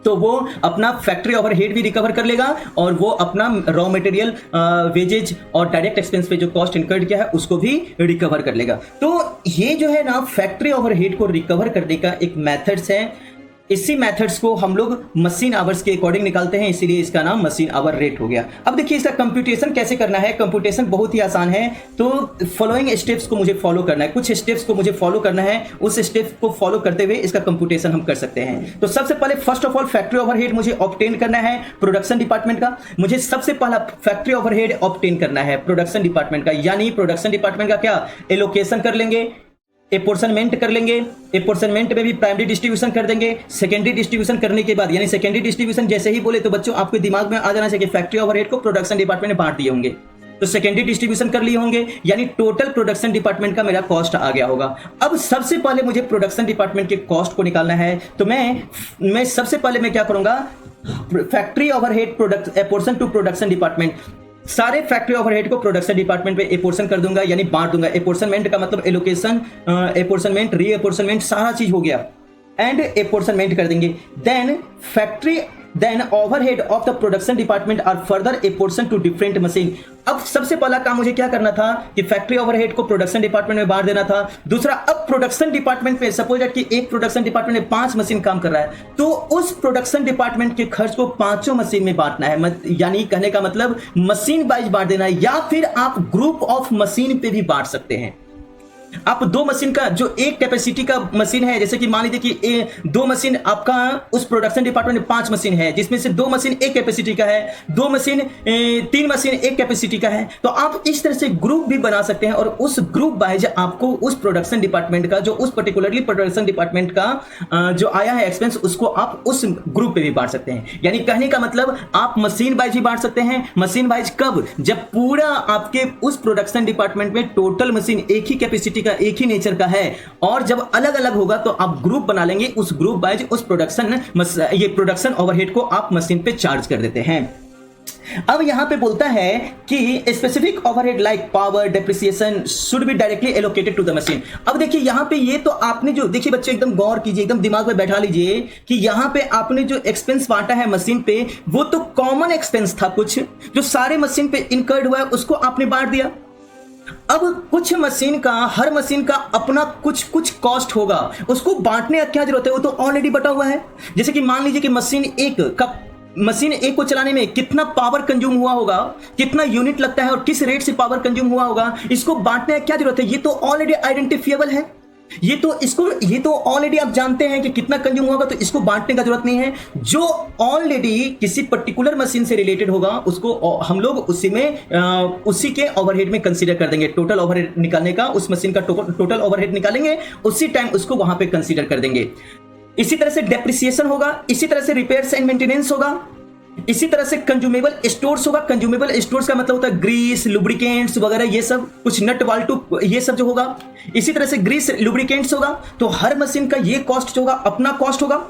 तो वो अपना फैक्ट्री ओवरहेड भी रिकवर कर लेगा, और वो अपना रॉ मटेरियल, वेजेज और डायरेक्ट एक्सपेंस पे जो कॉस्ट इनकर्ड किया है उसको भी रिकवर कर लेगा। तो ये जो है ना, फैक्ट्री ओवरहेड को रिकवर करने का एक मेथड्स है। इसी मेथड्स को हम लोग मशीन आवर्स के अकॉर्डिंग निकालते हैं, इसीलिए इसका नाम मशीन आवर रेट हो गया। अब देखिए इसका कंप्यूटेशन कैसे करना है। कंप्यूटेशन बहुत ही आसान है, तो फॉलोइंग स्टेप्स को मुझे फॉलो करना है, कुछ स्टेप्स को मुझे फॉलो करना है, उस स्टेप्स को फॉलो करते हुए इसका कंप्यूटेशन हम कर सकते हैं। तो सबसे पहले first of all factory overhead मुझे ऑब्टेन करना है प्रोडक्शन डिपार्टमेंट का। मुझे सबसे पहला फैक्ट्री ओवरहेड ऑब्टेन करना है प्रोडक्शन डिपार्टमेंट का, यानी प्रोडक्शन डिपार्टमेंट का क्या एलोकेशन कर लेंगे, एपोर्शनमेंट कर लेंगे। एपोर्शनमेंट में भी प्राइमरी डिस्ट्रीब्यूशन कर देंगे। सेकेंडरी डिस्ट्रीब्यूशन करने के बाद, यानी सेकेंडरी डिस्ट्रीब्यूशन जैसे ही बोले तो बच्चों आपके दिमाग में आ जाना चाहिए फैक्ट्री ओवरहेड को प्रोडक्शन डिपार्टमेंट में बांट दिए होंगे, तो सेकेंडरी डिस्ट्रीब्यूशन कर लिए होंगे, यानी टोटल प्रोडक्शन डिपार्टमेंट का मेरा कॉस्ट आ गया होगा। अब सबसे पहले मुझे प्रोडक्शन डिपार्टमेंट के कॉस्ट को निकालना है, तो मैं सबसे पहले मैं क्या करूंगा, factory overhead product apportion to production department, सारे फैक्ट्री ओवरहेड को प्रोडक्शन डिपार्टमेंट पे एपोर्शन कर दूंगा, यानी बांट दूंगा। एपोर्शनमेंट का मतलब एलोकेशन, एपोर्शनमेंट, री एपोर्शनमेंट, सारा चीज हो गया, एंड एपोर्शनमेंट कर देंगे। Then overhead of the production department are further apportion to different machine. अब सबसे पहला काम मुझे क्या करना था कि फैक्ट्री ओवरहेड को प्रोडक्शन डिपार्टमेंट में बांट देना था। दूसरा, अब प्रोडक्शन डिपार्टमेंट में सपोज दैट कि एक प्रोडक्शन डिपार्टमेंट में 5 मशीन काम कर रहा है, तो उस प्रोडक्शन डिपार्टमेंट के खर्च को 5 मशीन में बांटना है, यानी कहने का मतलब मशीन वाइज बांट देना है, या फिर आप ग्रुप ऑफ मशीन पे भी बांट सकते हैं। आप 2 मशीन का, जो एक कैपेसिटी का मशीन है, जैसे कि मान लीजिए कि 2 मशीन आपका उस प्रोडक्शन डिपार्टमेंट में 5 मशीन है, जिसमें से 2 मशीन एक कैपेसिटी का है, 2 मशीन 3 मशीन एक कैपेसिटी का है, तो आप इस तरह से ग्रुप भी बना सकते हैं, और उस ग्रुप वाइज आपको उस प्रोडक्शन डिपार्टमेंट का, जो उस पर्टिकुलरली प्रोडक्शन डिपार्टमेंट का जो आया है एक्सपेंस, उसको आप उस ग्रुप पे भी बांट सकते हैं। यानी कहने का मतलब आप मशीन वाइज भी बांट सकते हैं। मशीन वाइज कब, जब पूरा आपके उस प्रोडक्शन डिपार्टमेंट में टोटल मशीन एक ही कैपेसिटी का, एक ही नेचर का है, और जब अलग अलग होगा तो आप ग्रुप बना लेंगे, उस ग्रुप वाइज उस ये प्रोडक्शन ओवरहेड को आप मशीन पे चार्ज कर देते हैं। अब यहां पे बोलता है कि specific overhead like power depreciation should be directly allocated to the machine. अब देखिए यहां पे ये तो आपने जो, देखिए बच्चे एकदम गौर कीजिए, एकदम दिमाग में बैठा लीजिए कि यहां पे आपने जो एक्सपेंस बांटा है मशीन पे, वो तो कॉमन एक्सपेंस था, कुछ जो सारे मशीन पे इनकर्ड हुआ है उसको आपने बांट दिया। अब कुछ मशीन का, हर मशीन का अपना कुछ कॉस्ट होगा, उसको बांटने का क्या जरूरत है, वो तो ऑलरेडी बटा हुआ है। जैसे कि मान लीजिए कि मशीन एक को चलाने में कितना पावर कंज्यूम हुआ होगा, कितना यूनिट लगता है और किस रेट से पावर कंज्यूम हुआ होगा, इसको बांटने का क्या जरूरत है, ये तो ऑलरेडी आइडेंटिफिएबल है। ये तो ऑलरेडी आप जानते हैं कि कितना कंज्यूम होगा, तो इसको बांटने का जरूरत नहीं है। जो ऑलरेडी किसी पर्टिकुलर मशीन से रिलेटेड होगा उसको हम लोग उसी के ओवरहेड में कंसीडर कर देंगे। टोटल ओवरहेड निकालने का, उस मशीन का टोटल ओवरहेड निकालेंगे, उसी टाइम उसको वहां पे कंसीडर कर देंगे। इसी तरह से डेप्रिसिएशन होगा, इसी तरह से रिपेयर्स एंड मेंटेनेंस होगा, इसी तरह से कंज्यूमेबल स्टोर्स होगा। कंज्यूमेबल स्टोर्स का मतलब होता है ग्रीस, लुब्रिकेंट्स वगैरह, ये सब कुछ नट वाल्टू, ये सब जो होगा। इसी तरह से ग्रीस, लुब्रिकेंट्स होगा, तो हर मशीन का ये कॉस्ट होगा, अपना कॉस्ट होगा।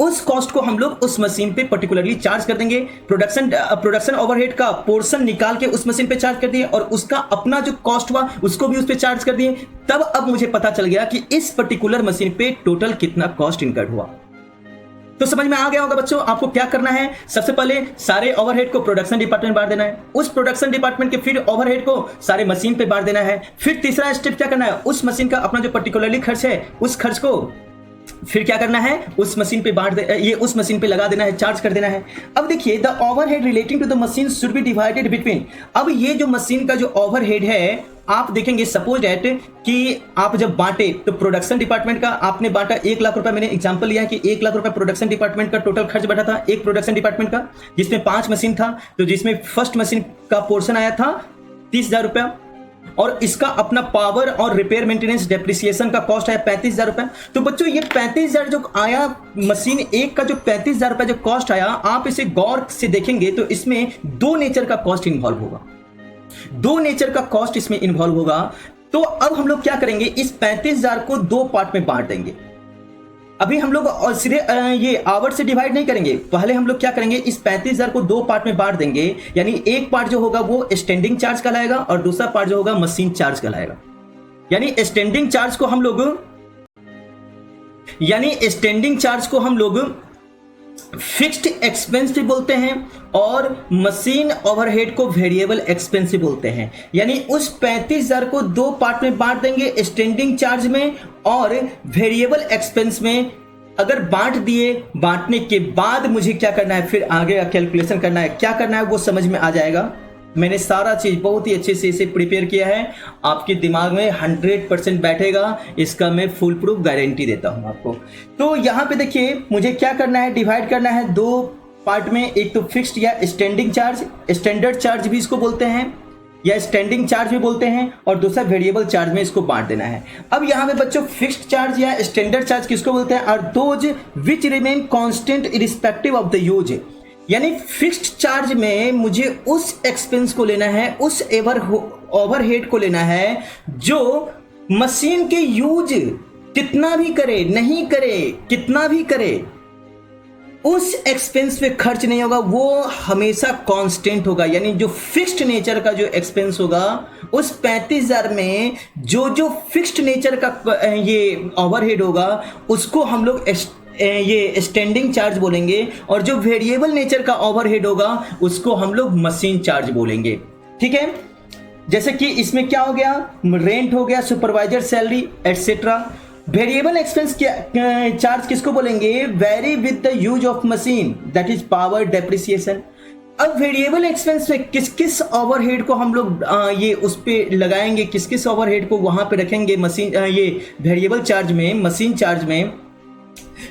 उस कॉस्ट को हम लोग उस मशीन पे पर्टिकुलरली चार्ज कर देंगे। प्रोडक्शन ओवरहेड का पोर्शन निकाल के उस मशीन पे चार्ज कर दिए, और उसका अपना जो कॉस्ट हुआ उसको भी उस पे चार्ज कर दिए। तब अब मुझे पता चल गया कि इस पर्टिकुलर मशीन पे टोटल कितना कॉस्ट इनकर्ड हुआ। तो समझ में आ गया होगा बच्चों, आपको क्या करना है। सबसे पहले सारे ओवरहेड को प्रोडक्शन डिपार्टमेंट बांट देना है, उस प्रोडक्शन डिपार्टमेंट के फिर ओवरहेड को सारे मशीन पे बांट देना है। फिर तीसरा स्टेप क्या करना है, उस मशीन का अपना जो पर्टिकुलरली खर्च है उस खर्च को फिर क्या करना है, उस मशीन पे उस मशीन पे लगा देना है, चार्ज कर देना है। अब देखिए the overhead relating to the machine should be divided between. अब ये जो मशीन का जो ओवरहेड है आप देखेंगे, सपोज डेट कि आप जब बांटे तो प्रोडक्शन डिपार्टमेंट का आपने बांटा 1 लाख रुपए, मैंने एग्जांपल लिया कि 1 लाख रुपए प्रोडक्शन डिपार्टमेंट का टोटल खर्च बैठा था एक प्रोडक्शन डिपार्टमेंट का, जिसमें 5 मशीन था, तो जिसमें फर्स्ट मशीन का पोर्शन आया था 30,000 रुपया, और इसका अपना पावर और रिपेयर मेंटेनेंस डेप्रिसिएशन का कॉस्ट है 35,000 रुपए। तो बच्चों ये 35,000 जो आया मशीन एक का, जो 35,000 रुपए जो कॉस्ट आया, आप इसे गौर से देखेंगे तो इसमें 2 नेचर का कॉस्ट इन्वॉल्व होगा, 2 नेचर का कॉस्ट इसमें इन्वॉल्व होगा। तो अब हम लोग क्या करेंगे, इस 35,000 को 2 पार्ट में बांट देंगे। अभी हम लोग सीधे ये आवर से डिवाइड नहीं करेंगे, पहले हम लोग क्या करेंगे, इस 35,000 को 2 पार्ट में बांट देंगे। यानी एक पार्ट जो होगा वो स्टैंडिंग चार्ज कहलाएगा और दूसरा पार्ट जो होगा मशीन चार्ज कहलाएगा। यानी स्टैंडिंग चार्ज को हम लोग फिक्स्ड एक्सपेंस भी बोलते हैं और मशीन ओवरहेड को वेरिएबल एक्सपेंस भी बोलते हैं। यानी उस 35,000 को 2 पार्ट में बांट देंगे, स्टैंडिंग चार्ज में और वेरिएबल एक्सपेंस में। अगर बांट दिए, बांटने के बाद मुझे क्या करना है, फिर आगे का कैलकुलेशन करना है, क्या करना है वो समझ में आ जाएगा। मैंने सारा चीज बहुत ही अच्छे से इसे प्रिपेयर किया है, आपके दिमाग में 100% बैठेगा, इसका मैं फुल प्रूफ गारंटी देता हूं आपको। तो यहां पे देखिए मुझे क्या करना है, डिवाइड करना है 2 पार्ट में। एक तो फिक्स्ड या स्टैंडिंग चार्ज, स्टैंडर्ड चार्ज भी इसको बोलते हैं या स्टैंडिंग चार्ज भी बोलते हैं, और दूसरा वेरिएबल चार्ज में इसको बांट देना है। अब यहां पे बच्चों फिक्स्ड चार्ज या स्टैंडर्ड चार्ज किसको बोलते हैं, are those which remain constant irrespective of the use. यानी फिक्स्ड चार्ज में मुझे उस एक्सपेंस को लेना है, उस ओवरहेड को लेना है जो मशीन के यूज कितना भी करे, नहीं करे, कितना भी करे, उस एक्सपेंस पे खर्च नहीं होगा, वो हमेशा कांस्टेंट होगा। यानी जो फिक्स्ड नेचर का जो एक्सपेंस होगा उस 35,000 में जो फिक्स्ड नेचर का ये ओवरहेड होगा उसको हम लोग ये स्टैंडिंग चार्ज बोलेंगे, और जो वेरिएबल नेचर का ओवरहेड होगा उसको हम लोग मशीन चार्ज बोलेंगे। ठीक है, जैसे कि इसमें क्या हो गया, रेंट हो गया, supervisor salary etcetera. Variable expense charge किसको बोलेंगे, very with the use of machine, that is power depreciation. अब वेरिएबल एक्सपेंस में किस किस ओवरहेड को हम लोग ये उस पे लगाएंगे, किस किस ओवरहेड को वहां पे रखेंगे मशीन ये वेरिएबल चार्ज में, मशीन चार्ज में।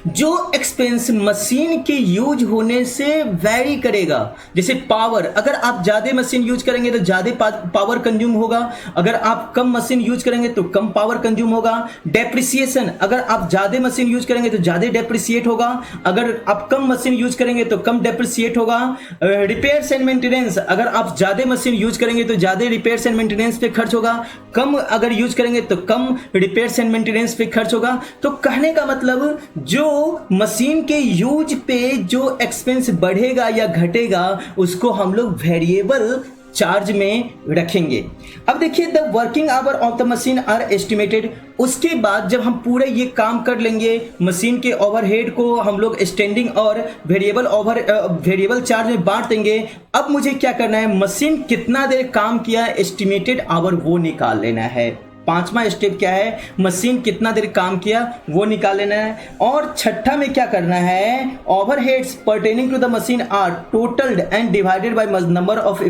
जो एक्सपेंस मशीन के यूज होने से वैरी करेगा, जैसे पावर, अगर आप ज्यादा मशीन यूज करेंगे तो ज्यादा पावर कंज्यूम होगा, अगर आप कम मशीन यूज करेंगे तो कम पावर कंज्यूम होगा। डेप्रिसिएशन, अगर आप ज्यादा मशीन यूज करेंगे तो ज्यादा डेप्रिसिएट होगा, अगर आप कम मशीन यूज करेंगे तो कम डेप्रिसिएट होगा। रिपेयर्स एंड मेंटेनेंस, अगर आप ज्यादा मशीन यूज करेंगे तो ज्यादा रिपेयर्स एंड मेंटेनेंस पे खर्च होगा, कम अगर यूज करेंगे तो कम रिपेयर्स एंड मेंटेनेंस पे खर्च होगा। तो कहने का मतलब जो मशीन के यूज पे जो एक्सपेंस बढ़ेगा या घटेगा उसको हम लोग वेरिएबल चार्ज में रखेंगे। अब देखिए the working hour of the machine are estimated. उसके बाद जब हम पूरे ये काम कर लेंगे, मशीन के ओवरहेड को हम लोग स्टैंडिंग और वेरिएबल चार्ज में बांट देंगे। अब मुझे क्या करना है, मशीन कितना देर काम किया एस्टिमेटेड आवर वो निकाल लेना है। 5वां स्टेप क्या है, मशीन कितना देर काम किया वो निकाल लेना है। और छठा में क्या करना है, overheads pertaining to the machine are totalled and divided by number of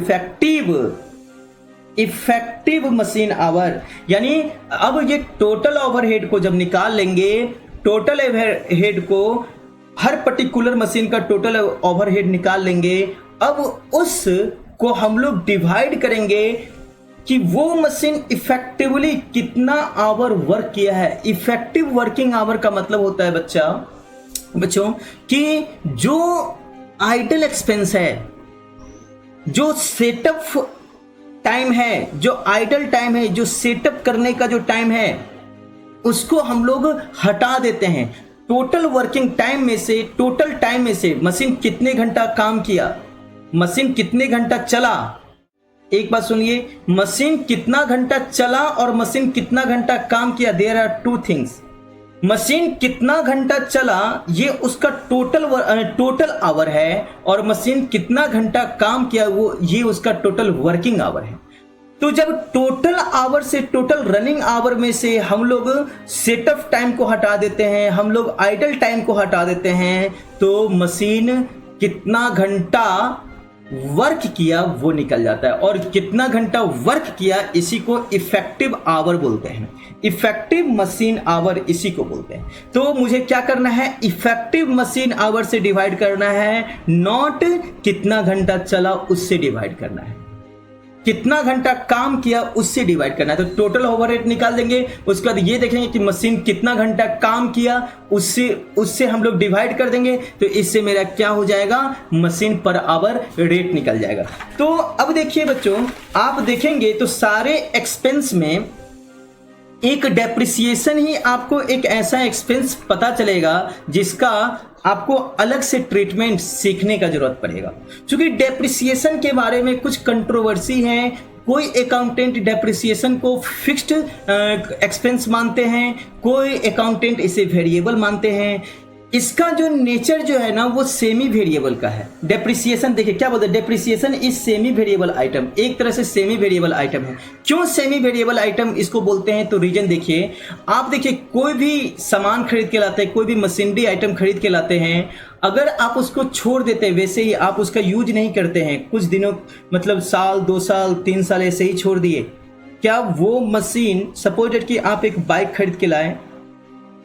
effective machine hour. यानी अब ये टोटल ओवरहेड को जब निकाल लेंगे, टोटल ओवरहेड को, हर पर्टिकुलर मशीन का टोटल ओवरहेड निकाल लेंगे। अब उस को हम लोग डिवाइड करेंगे कि वो मशीन इफेक्टिवली कितना आवर वर्क किया है। इफेक्टिव वर्किंग आवर का मतलब होता है बच्चों कि जो आइडल एक्सपेंस है, जो सेटअप टाइम है, जो आइडल टाइम है, जो सेटअप करने का जो टाइम है, उसको हम लोग हटा देते हैं। टोटल वर्किंग टाइम में से, टोटल टाइम में से मशीन कितने घंटा काम किया, मशीन कितने घंटा चला। एक बात सुनिए, मशीन कितना घंटा चला और मशीन कितना घंटा काम किया, देयर आर 2 थिंग्स। मशीन कितना घंटा चला ये उसका टोटल आवर है, और मशीन कितना घंटा काम किया वो ये उसका टोटल वर्किंग आवर है। तो जब टोटल आवर से, टोटल रनिंग आवर में से हम लोग सेटअप टाइम को हटा देते हैं, हम लोग आइडल टाइम को हटा देते हैं, तो मशीन कितना घंटा वर्क किया वो निकल जाता है। और कितना घंटा वर्क किया इसी को इफेक्टिव आवर बोलते हैं, इफेक्टिव मशीन आवर इसी को बोलते हैं। तो मुझे क्या करना है, इफेक्टिव मशीन आवर से डिवाइड करना है, नॉट कितना घंटा चला उससे डिवाइड करना है, कितना घंटा काम किया उससे डिवाइड करना है। तो टोटल ओवरहेड निकाल देंगे, उसके बाद ये देखेंगे कि मशीन कितना घंटा काम किया उससे हम लोग डिवाइड कर देंगे, तो इससे मेरा क्या हो जाएगा, मशीन पर आवर रेट निकल जाएगा। तो अब देखिए बच्चों, आप देखेंगे तो सारे एक्सपेंस में एक डेप्रिसिएशन ही आपको एक ऐसा एक्सपेंस पता चलेगा जिसका आपको अलग से ट्रीटमेंट सीखने का जरूरत पड़ेगा। क्योंकि डेप्रिसिएशन के बारे में कुछ कंट्रोवर्सी है, कोई अकाउंटेंट डेप्रिसिएशन को फिक्स्ड एक्सपेंस मानते हैं, कोई अकाउंटेंट इसे वेरिएबल मानते हैं। इसका जो नेचर जो है ना वो सेमी वेरिएबल का है। डेप्रिसिएशन देखिए क्या बोलते हैं, depreciation is semi variable item, एक तरह से सेमी वेरिएबल आइटम है। क्यों सेमी वेरिएबल आइटम इसको बोलते हैं, तो रीजन देखिए, आप देखिए कोई भी सामान खरीद के लाते हैं, कोई भी मशीनरी आइटम खरीद के लाते हैं, अगर आप उसको छोड़ देते हैं वैसे ही, आप उसका यूज नहीं करते हैं कुछ दिनों, मतलब साल 2 साल 3 साल ऐसे ही छोड़ दिए, क्या वो मशीन, सपोज कि आप एक बाइक खरीद के लाए,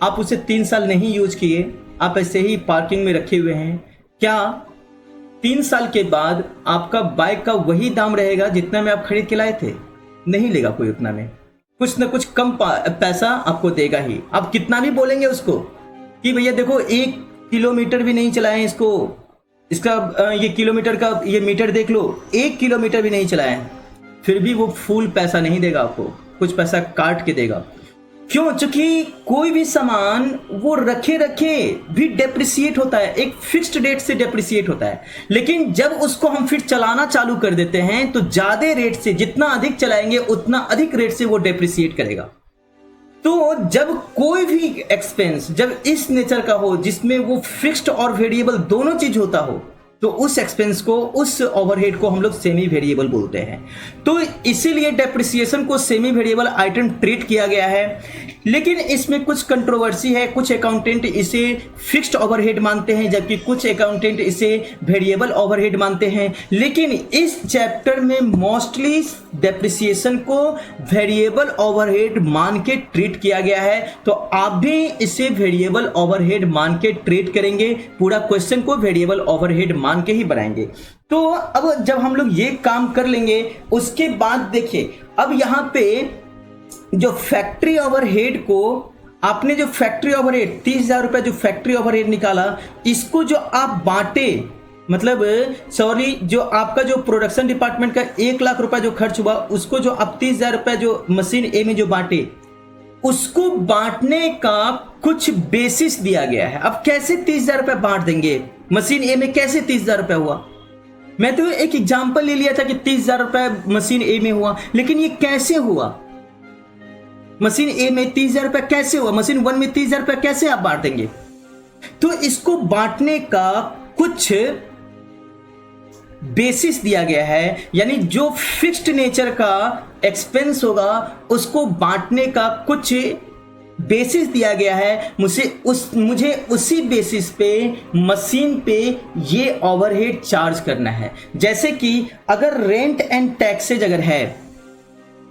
आप उसे 3 साल नहीं यूज किए, आप ऐसे ही पार्किंग में रखे हुए हैं, क्या 3 साल के बाद आपका बाइक का वही दाम रहेगा जितना में आप खरीद के लाए थे? नहीं लेगा कोई उतना में, कुछ ना कुछ कम पैसा आपको देगा ही। आप कितना भी बोलेंगे उसको कि भैया देखो 1 किलोमीटर भी नहीं चलाए इसको, इसका ये किलोमीटर का ये मीटर देख लो, 1 किलोमीटर भी नहीं चलाए, फिर भी वो फुल पैसा नहीं देगा आपको, कुछ पैसा काट के देगा। क्यों? क्योंकि कोई भी सामान वो रखे भी डेप्रिसिएट होता है, एक फिक्स्ड डेट से डेप्रिसिएट होता है, लेकिन जब उसको हम फिर चलाना चालू कर देते हैं तो ज्यादा रेट से, जितना अधिक चलाएंगे उतना अधिक रेट से वो डेप्रिसिएट करेगा। तो जब कोई भी एक्सपेंस जब इस नेचर का हो जिसमें वो फिक्स्ड और वेरिएबल दोनों चीज होता हो, तो उस एक्सपेंस को, उस ओवरहेड को हम लोग सेमी वेरिएबल बोलते हैं। तो इसीलिए डेप्रिसिएशन को सेमी वेरिएबल आइटम ट्रीट किया गया है। लेकिन इसमें कुछ कंट्रोवर्सी है, कुछ अकाउंटेंट इसे फिक्स्ड ओवरहेड मानते हैं जबकि कुछ अकाउंटेंट इसे वेरिएबल ओवरहेड मानते हैं। लेकिन इस चैप्टर में मोस्टली डेप्रिसिएशन को वेरिएबल ओवरहेड मान के ट्रीट किया गया है, तो आप भी इसे वेरिएबल ओवरहेड मान के ट्रीट करेंगे, पूरा क्वेश्चन को वेरिएबल ओवरहेड मान के ही बनाएंगे। तो अब जब हम लोग ये काम कर लेंगे उसके बाद देखिए, अब यहां पे जो फैक्ट्री ओवरहेड को, आपने जो फैक्ट्री ओवरहेड 30,000 रुपए जो फैक्ट्री ओवरहेड निकाला, इसको जो आप बांटे, मतलब सॉरी, जो आपका जो प्रोडक्शन डिपार्टमेंट का 1 लाख रुपए जो खर्च हुआ, उसको जो आप 30,000 रुपए जो मशीन ए में जो बांटे, उसको बांटने का कुछ बेसिस दिया गया है। अब कैसे 30,000 रुपए बांट देंगे, मशीन ए में कैसे 30,000 रुपए हुआ? मैं तो एक एग्जांपल ले लिया था कि 30,000 रुपए मशीन ए में हुआ, लेकिन ये कैसे हुआ? मशीन ए में 30,000 रुपए कैसे हुआ, मशीन 1 में 30,000 रुपए कैसे आप बांट देंगे? तो इसको बांटने का कुछ बेसिस दिया गया है, यानी जो फिक्स्ड नेचर का एक्सपेंस होगा उसको बांटने का कुछ बेसिस दिया गया है। मुझे उसी बेसिस पे मशीन पे ये ओवरहेड चार्ज करना है। जैसे कि अगर रेंट एंड टैक्सेज अगर है,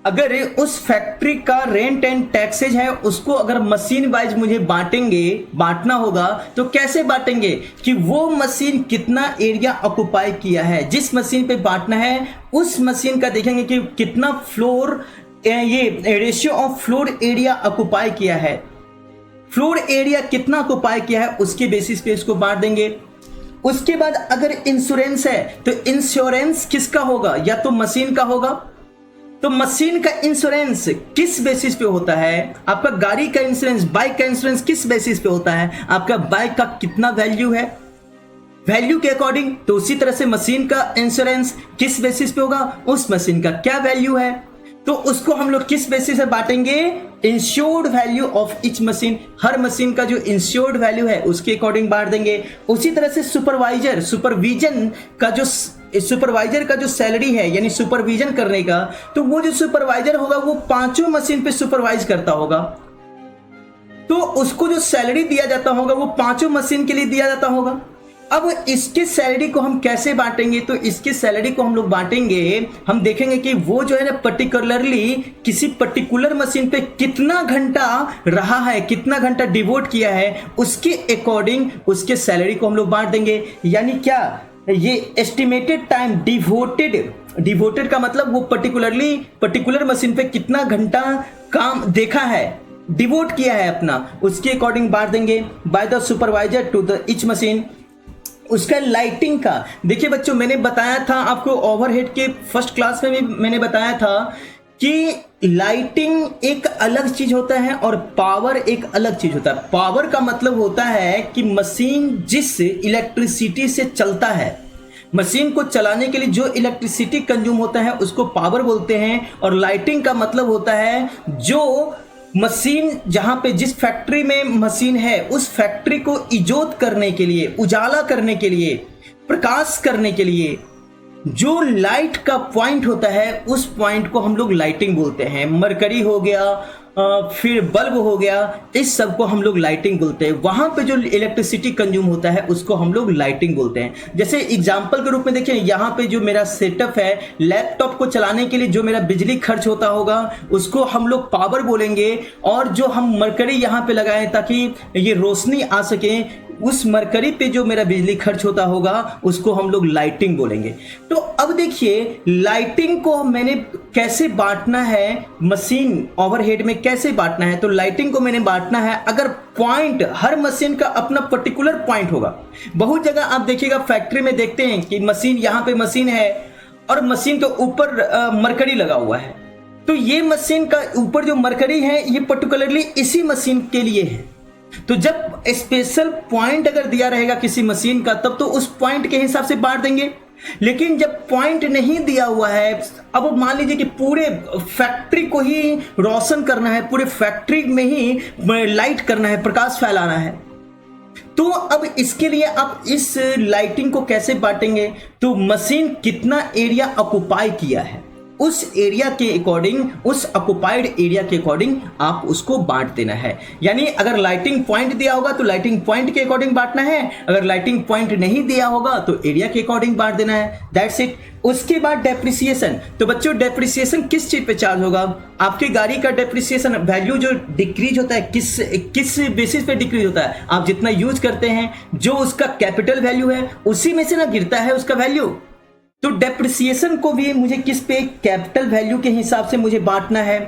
अगर उस फैक्ट्री का रेंट एंड टैक्सेज है, उसको अगर मशीन वाइज मुझे बांटना होगा, तो कैसे बांटेंगे कि वो मशीन कितना एरिया ऑक्युपाई किया है। जिस मशीन पे बांटना है उस मशीन का देखेंगे कि कितना फ्लोर, ये ratio of floor area occupy किया है, फ्लोर एरिया कितना ऑक्युपाई किया है, उसके बेसिस पे इसको बांट देंगे। उसके बाद अगर इंश्योरेंस है तो इंश्योरेंस किसका होगा, या तो मशीन का होगा, तो मशीन का इंश्योरेंस किस बेसिस पे होता है? आपका गाड़ी का इंश्योरेंस, बाइक का इंश्योरेंस किस बेसिस पे होता है? आपका बाइक का कितना वैल्यू है, वैल्यू के अकॉर्डिंग। तो उसी तरह से मशीन का इंश्योरेंस किस बेसिस पे होगा, उस मशीन का क्या वैल्यू है, तो उसको हम लोग किस बेसिस पे बांटेंगे, insured value of each machine, her machine का जो इंश्योर्ड वैल्यू है उसके अकॉर्डिंग बांट देंगे। उसी तरह से सुपरवाइजर का जो सैलरी है यानी सुपरविजन करने का, तो वो जो सुपरवाइजर होगा वो 5 मशीन पे सुपरवाइज करता होगा, तो उसको जो सैलरी दिया जाता होगा वो 5 मशीन के लिए दिया जाता होगा। अब इसके सैलरी को हम कैसे बांटेंगे, तो इसके सैलरी को हम लोग बांटेंगे, हम देखेंगे कि वो जो है ना पर्टिकुलरली किसी पर्टिकुलर मशीन पे कितना घंटा रहा है, कितना घंटा डिवोट किया है, उसके अकॉर्डिंग उसके सैलरी को हम लोग बांट देंगे। यानी क्या, ये एस्टिमेटेड टाइम डिवोटेड का मतलब वो पर्टिकुलर मशीन पे कितना घंटा काम देखा है, डिवोट किया है अपना, उसके अकॉर्डिंग बांट देंगे by the supervisor to the each machine. उसका लाइटिंग का देखिए बच्चों, मैंने बताया था आपको ओवरहेड के फर्स्ट क्लास में भी मैंने बताया था कि लाइटिंग एक अलग चीज होता है और पावर एक अलग चीज होता है। पावर का मतलब होता है कि मशीन जिस इलेक्ट्रिसिटी से चलता है, मशीन को चलाने के लिए जो इलेक्ट्रिसिटी कंज्यूम होता है उसको पावर बोलते हैं। और लाइटिंग का मतलब होता है जो मशीन, जहां पे जिस फैक्ट्री में मशीन है उस फैक्ट्री को इजोत करने के लिए, उजाला करने के लिए, प्रकाश करने के लिए जो लाइट का पॉइंट होता है उस पॉइंट को हम लोग लाइटिंग बोलते हैं। मरकरी हो गया, फिर बल्ब हो गया, इस सब को हम लोग लाइटिंग बोलते हैं। वहां पे जो इलेक्ट्रिसिटी कंज्यूम होता है उसको हम लोग लाइटिंग बोलते हैं। जैसे एग्जांपल के रूप में देखिए, यहाँ पे जो मेरा सेटअप है, लैपटॉप को चलाने के लिए जो मेरा बिजली खर्च होता होगा उसको हम लोग पावर बोलेंगे। और जो हम मरकरी यहाँ पे लगाएं ताकि ये रोशनी आ सके, उस मरकरी पे जो मेरा बिजली खर्च होता होगा उसको हम लोग लाइटिंग बोलेंगे। तो अब देखिए लाइटिंग को मैंने कैसे बांटना है, मशीन ओवरहेड में कैसे बांटना है। तो लाइटिंग को मैंने बांटना है, अगर पॉइंट, हर मशीन का अपना पर्टिकुलर पॉइंट होगा। बहुत जगह आप देखिएगा फैक्ट्री में देखते हैं कि मशीन, यहाँ पे मशीन है और मशीन के ऊपर मरकरी लगा हुआ है, तो ये मशीन का ऊपर जो मरकरी है ये पर्टिकुलरली इसी मशीन के लिए है। तो जब स्पेशल पॉइंट अगर दिया रहेगा किसी मशीन का तब तो उस पॉइंट के हिसाब से बांट देंगे। लेकिन जब पॉइंट नहीं दिया हुआ है, अब मान लीजिए कि पूरे फैक्ट्री को ही रोशन करना है, पूरे फैक्ट्री में ही लाइट करना है, प्रकाश फैलाना है, तो अब इसके लिए आप इस लाइटिंग को कैसे बांटेंगे। तो मशीन कितना एरिया ऑक्युपाई किया है उस एरिया के अकॉर्डिंग, उस ऑक्युपाइड एरिया के अकॉर्डिंग आप उसको बांट देना है। यानी अगर लाइटिंग पॉइंट दिया होगा तो लाइटिंग पॉइंट के अकॉर्डिंग बांटना है, अगर लाइटिंग पॉइंट नहीं दिया होगा तो एरिया के अकॉर्डिंग बांट देना है। That's it. उसके बाद डेप्रिसिएशन। तो बच्चों डेप्रिसिएशन किस चीज पे चार्ज होगा, आपकी गाड़ी का डेप्रिसिएशन वैल्यू जो डिक्रीज होता है किस बेसिस पे डिक्रीज होता है, आप जितना यूज करते हैं जो उसका कैपिटल वैल्यू है उसी में से ना गिरता है उसका वैल्यू। तो डेप्रिसिएशन को भी मुझे किस पे, कैपिटल वैल्यू के हिसाब से मुझे बांटना है,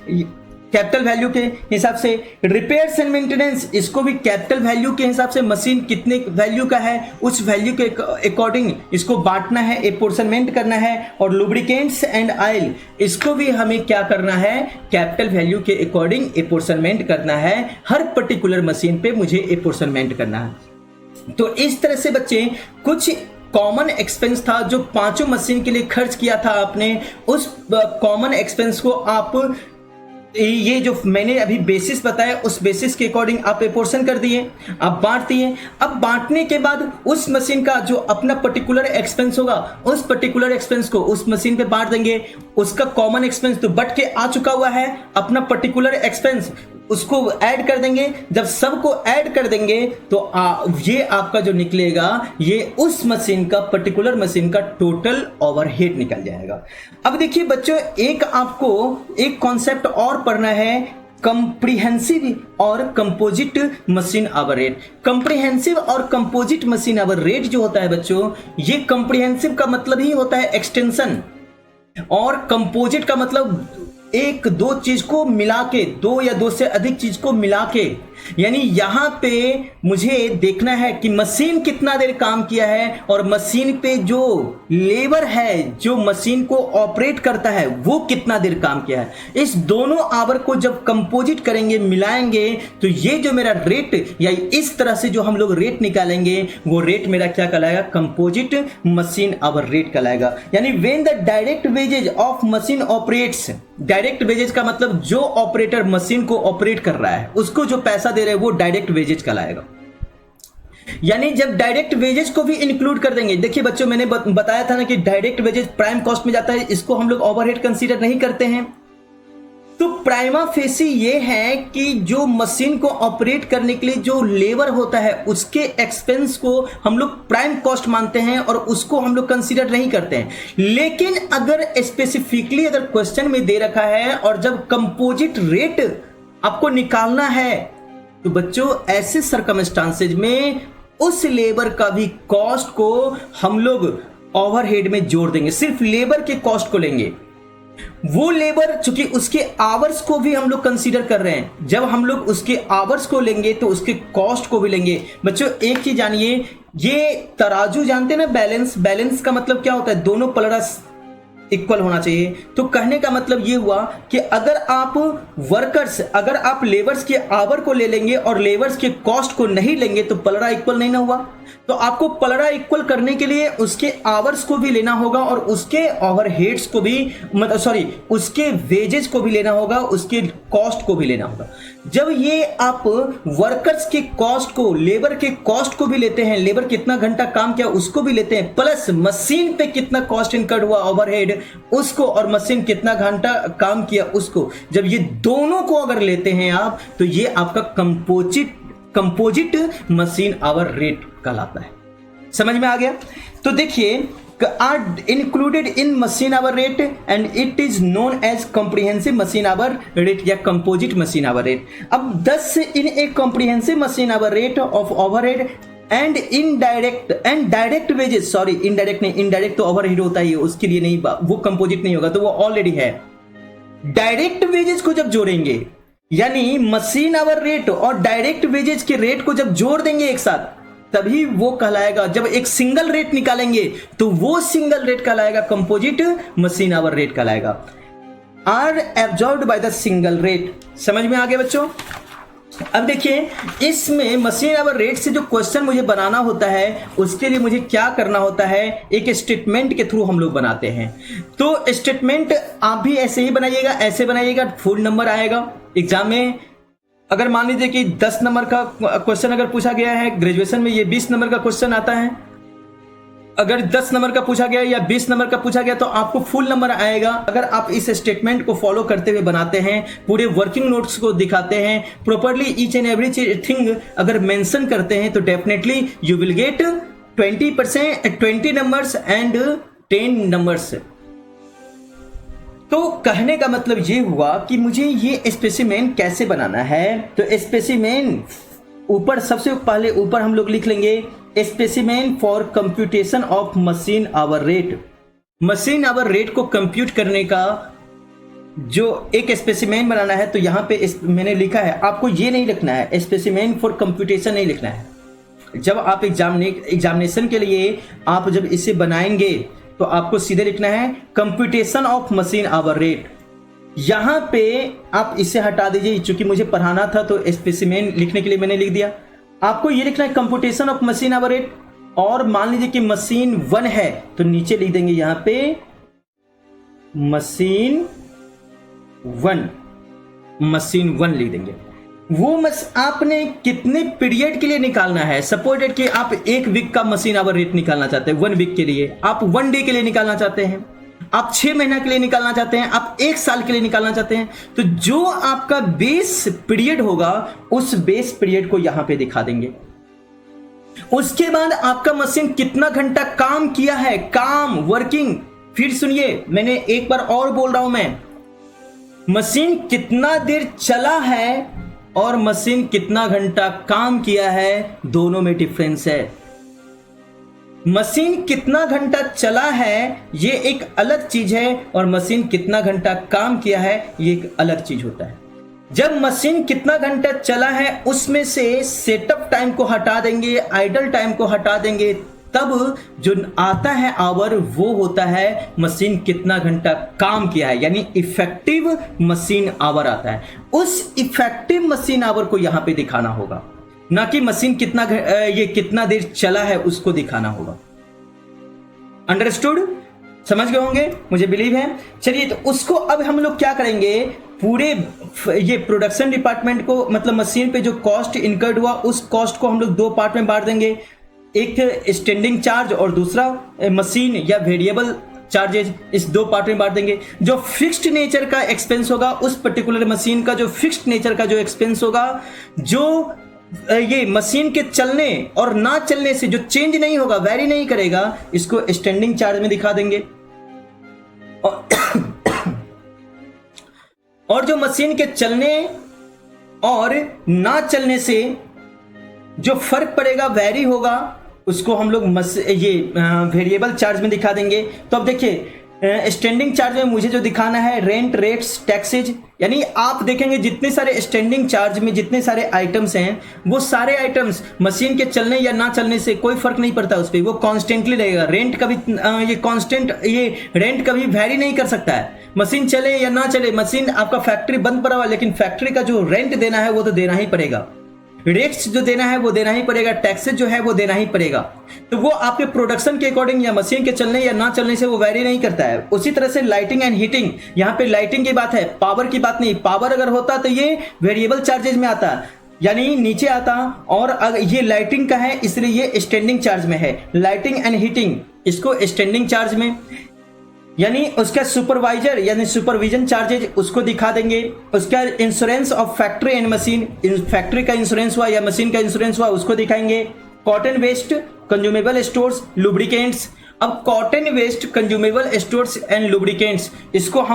कैपिटल वैल्यू के हिसाब से। रिपेयर्स एंड मेंटेनेंस, इसको भी कैपिटल वैल्यू के हिसाब से, मशीन कितने वैल्यू का है उस वैल्यू के अकॉर्डिंग इसको बांटना है, एपोर्शनमेंट करना है। और लुब्रिकेंट्स एंड ऑयल, इसको भी हमें क्या करना है, कैपिटल वैल्यू के अकॉर्डिंग एपोर्शनमेंट करना है। हर पर्टिकुलर मशीन पे मुझे एपोर्शनमेंट करना है। तो इस तरह से बच्चे कुछ कॉमन एक्सपेंस था जो 5 मशीन के लिए खर्च किया था आपने, उस कॉमन एक्सपेंस को आप ये जो मैंने अभी बेसिस बताया उस बेसिस के अकॉर्डिंग आप एपोर्शन कर दिए, आप बांट दिए। अब बांटने के बाद उस मशीन का जो अपना पर्टिकुलर एक्सपेंस होगा उस पर्टिकुलर एक्सपेंस को उस मशीन पे बांट देंगे। उसका कॉमन एक्सपेंस तो बट के आ चुका हुआ है, अपना पर्टिकुलर एक्सपेंस उसको ऐड कर देंगे। जब सबको ऐड कर देंगे तो ये आपका जो निकलेगा ये उस मशीन का, पर्टिकुलर मशीन का टोटल ओवरहेड निकल जाएगा। अब देखिए बच्चों, एक आपको एक कॉन्सेप्ट और पढ़ना है, कंप्रीहेंसिव और composite machine hour rate. Comprehensive और कंपोजिट मशीन आवर रेट जो होता है बच्चों, ये कंप्रीहेंसिव का मतलब ही होता है एक्सटेंशन, और कंपोजिट का मतलब एक दो चीज को मिला के, दो या दो से अधिक चीज को मिला के यानी यहां पे मुझे देखना है कि मशीन कितना देर काम किया है और मशीन पे जो लेबर है जो मशीन को ऑपरेट करता है वो कितना देर काम किया है। इस दोनों आवर को जब कंपोजिट करेंगे, मिलाएंगे, तो ये जो मेरा रेट या इस तरह से जो हम लोग रेट निकालेंगे वो रेट मेरा क्या कहलाएगा, कंपोजिट मशीन आवर रेट कहलाएगा। यानी when the direct wages of machine operates, direct wages का मतलब जो ऑपरेटर मशीन को ऑपरेट कर रहा है उसको जो पैसा दे रहे हैं वो डायरेक्ट वेजेज कहलाएगा। यानी जब डायरेक्ट वेजेज को भी इंक्लूड कर देंगे, देखिए बच्चों मैंने बताया था ना कि डायरेक्ट वेजेज प्राइम कॉस्ट में जाता है, इसको हम लोग ओवरहेड कंसीडर नहीं करते हैं। तो प्राइमा फेसी ये है कि जो मशीन को ऑपरेट करने के लिए जो लेबर होता है उसके एक्सपेंस को हम लोग प्राइम कॉस्ट मानते हैं और उसको हम लोग कंसीडर नहीं करते हैं। लेकिन अगर स्पेसिफिकली अगर क्वेश्चन में दे रखा है और जब कंपोजिट रेट आपको निकालना है तो बच्चों ऐसे सर्कमस्टांसेज में उस लेबर का भी कॉस्ट को हम लोग ओवरहेड में जोड़ देंगे, सिर्फ लेबर के कॉस्ट को लेंगे। वो लेबर चूंकि उसके आवर्स को भी हम लोग कंसीडर कर रहे हैं, जब हम लोग उसके आवर्स को लेंगे तो उसके कॉस्ट को भी लेंगे। बच्चों एक चीज जानिए, ये तराजू जानते हैं ना, बैलेंस, बैलेंस का मतलब क्या होता है, दोनों पलड़ा इक्वल होना चाहिए। तो कहने का मतलब ये हुआ कि अगर आप वर्कर्स, अगर आप लेबर्स के आवर को ले लेंगे और लेबर्स के कॉस्ट को नहीं लेंगे तो पलड़ा इक्वल नहीं ना हुआ। तो आपको पलड़ा इक्वल करने के लिए उसके आवर्स को भी लेना होगा और उसके ओवरहेड्स को भी, मतलब उसके वेजेस को भी लेना होगा, उसके कॉस्ट को भी लेना होगा। जब ये आप वर्कर्स के कॉस्ट को, लेबर के कॉस्ट को भी लेते हैं, लेबर कितना घंटा काम किया उसको भी लेते हैं, प्लस मशीन पे कितना कॉस्ट इनकर्ड हुआ ओवरहेड उसको, और मशीन कितना घंटा काम किया उसको, जब ये दोनों को अगर लेते हैं आप तो ये आपका कंपोजिट मशीन आवर रेट कहलाता है। समझ में आ गया? तो देखिए are included in machine hour rate and it is known as comprehensive machine hour rate या composite machine hour rate। अब 10 in a comprehensive machine hour rate of overhead and direct wages, sorry indirect नहीं, indirect तो overhead होता ही है, उसके लिए नहीं, वो composite नहीं होगा, तो वो ऑलरेडी है। डायरेक्ट वेजेस को जब जोड़ेंगे, यानी मशीन आवर रेट और डायरेक्ट वेजेस के रेट को जब जोड़ देंगे एक साथ, तभी वो कहलाएगा, जब एक सिंगल रेट निकालेंगे तो वो सिंगल रेट कहलाएगा कंपोजिट मशीन आवर रेट कहलाएगा। Are absorbed by the single rate. समझ में आ गया बच्चों? अब देखिए इसमें मशीन आवर रेट से जो क्वेश्चन मुझे बनाना होता है उसके लिए मुझे क्या करना होता है, एक स्टेटमेंट के थ्रू हम लोग बनाते हैं। तो स्टेटमेंट आप भी ऐसे ही बनाइएगा, ऐसे बनाइएगा, फुल नंबर आएगा एग्जाम में। अगर मान लीजिए कि 10 नंबर का क्वेश्चन अगर पूछा गया है, ग्रेजुएशन में ये 20 नंबर का क्वेश्चन आता है, अगर 10 नंबर का पूछा गया या 20 नंबर का पूछा गया तो आपको फुल नंबर आएगा। अगर आप इस स्टेटमेंट को फॉलो करते हुए बनाते हैं, पूरे वर्किंग नोट्स को दिखाते हैं, properly each and every thing अगर मेंशन करते हैं तो definitely you will get 20 numbers and 10 numbers. तो कहने का मतलब ये हुआ कि मुझे ये स्पेसिमेन कैसे बनाना है। तो स्पेसिमेन ऊपर, सबसे पहले ऊपर हम लोग लिख लेंगे specimen for computation of machine hour rate. Machine hour rate को कंप्यूट करने का जो एक स्पेसिमेन बनाना है, तो यहां पे मैंने लिखा है, आपको ये नहीं लिखना है, स्पेसिमेन फॉर कंप्यूटेशन नहीं लिखना है। जब आप एग्जामिनेशन के लिए आप जब इसे बनाएंगे तो आपको सीधे लिखना है computation of machine hour rate. यहां पे आप इसे हटा दीजिए, चूंकि मुझे पढ़ाना था तो स्पेसिमेन लिखने के लिए मैंने लिख दिया। आपको ये लिखना है computation of machine hour rate, और मान लीजिए कि मशीन 1 है तो नीचे लिख देंगे यहां पे मशीन 1 लिख देंगे। वो आपने कितने पीरियड के लिए निकालना है, सपोर्टेड कि आप 1 वीक का मशीन आवर रेट निकालना चाहते हैं, 1 वीक के लिए, आप 1 डे के लिए निकालना चाहते हैं, आप 6 महीना के लिए निकालना चाहते हैं, आप 1 साल के लिए निकालना चाहते हैं, तो जो आपका बेस पीरियड होगा उस बेस पीरियड को यहां पे दिखा देंगे। उसके बाद आपका मशीन कितना घंटा काम किया है, काम वर्किंग, फिर सुनिए मैंने एक बार और बोल रहा हूं, मैं मशीन कितना देर चला है और मशीन कितना घंटा काम किया है, दोनों में डिफरेंस है। मशीन कितना घंटा चला है ये एक अलग चीज है और मशीन कितना घंटा काम किया है ये एक अलग चीज होता है। जब मशीन कितना घंटा चला है उसमें से सेटअप टाइम को हटा देंगे, आइडल टाइम को हटा देंगे, तब जो आता है आवर वो होता है मशीन कितना घंटा काम किया है, यानी इफेक्टिव मशीन आवर आता है। उस इफेक्टिव मशीन आवर को यहां पे दिखाना होगा, ना कि मशीन ये कितना देर चला है उसको दिखाना होगा। अंडरस्टूड? समझ गए होंगे, मुझे बिलीव है। चलिए, तो उसको अब हम लोग क्या करेंगे, पूरे ये प्रोडक्शन डिपार्टमेंट को, मतलब मशीन पे जो कॉस्ट इनकर्ड हुआ उस कॉस्ट को हम लोग दो पार्ट में बांट देंगे, एक स्टैंडिंग चार्ज और दूसरा मशीन या वेरिएबल चार्जेज, इस दो पार्ट में बांट देंगे। जो फिक्स्ड नेचर का एक्सपेंस होगा, उस पर्टिकुलर मशीन का जो फिक्स्ड नेचर का जो एक्सपेंस होगा, जो ये मशीन के चलने और ना चलने से जो चेंज नहीं होगा, वेरी नहीं करेगा, इसको स्टैंडिंग चार्ज में दिखा देंगे। और जो मशीन के चलने और ना चलने से जो फर्क पड़ेगा, वेरी होगा, उसको हम लोग ये वेरिएबल चार्ज में दिखा देंगे। तो अब देखिए, स्टैंडिंग चार्ज में मुझे जो दिखाना है रेंट, रेट्स, टैक्सेज, यानी आप देखेंगे जितने सारे स्टैंडिंग चार्ज में जितने सारे आइटम्स हैं, वो सारे आइटम्स मशीन के चलने या ना चलने से कोई फर्क नहीं पड़ता उस पर, वो कॉन्स्टेंटली रहेगा। रेंट कभी ये कांस्टेंट, ये रेंट कभी वेरी नहीं कर सकता है, मशीन चले या ना चले। मशीन आपका फैक्ट्री बंद पड़ा हुआ, लेकिन फैक्ट्री का जो रेंट देना है वो तो देना ही पड़ेगा, रेट्स जो देना है वो देना ही पड़ेगा, टैक्सेस जो है वो देना ही पड़ेगा। तो वो आपके प्रोडक्शन के अकॉर्डिंग या मशीन के चलने या ना चलने से वो वेरी नहीं करता है। उसी तरह से लाइटिंग एंड हीटिंग, यहाँ पे लाइटिंग की बात है, पावर की बात नहीं। पावर अगर होता तो ये वेरिएबल चार्जेज में आता, यानी नीचे आता, और अगर ये लाइटिंग का है इसलिए ये स्टैंडिंग चार्ज में है। लाइटिंग एंड हीटिंग इसको स्टैंडिंग चार्ज में, यानी उसका सुपरवाइजर यानी सुपरविजन चार्जेज उसको दिखा देंगे। उसका insurance of factory and machine, factory का इंश्योरेंस हुआ या मशीन का इंश्योरेंस हुआ उसको दिखाएंगे। Cotton waste, consumable stores, lubricants. अब cotton waste, consumable stores and lubricants, इसको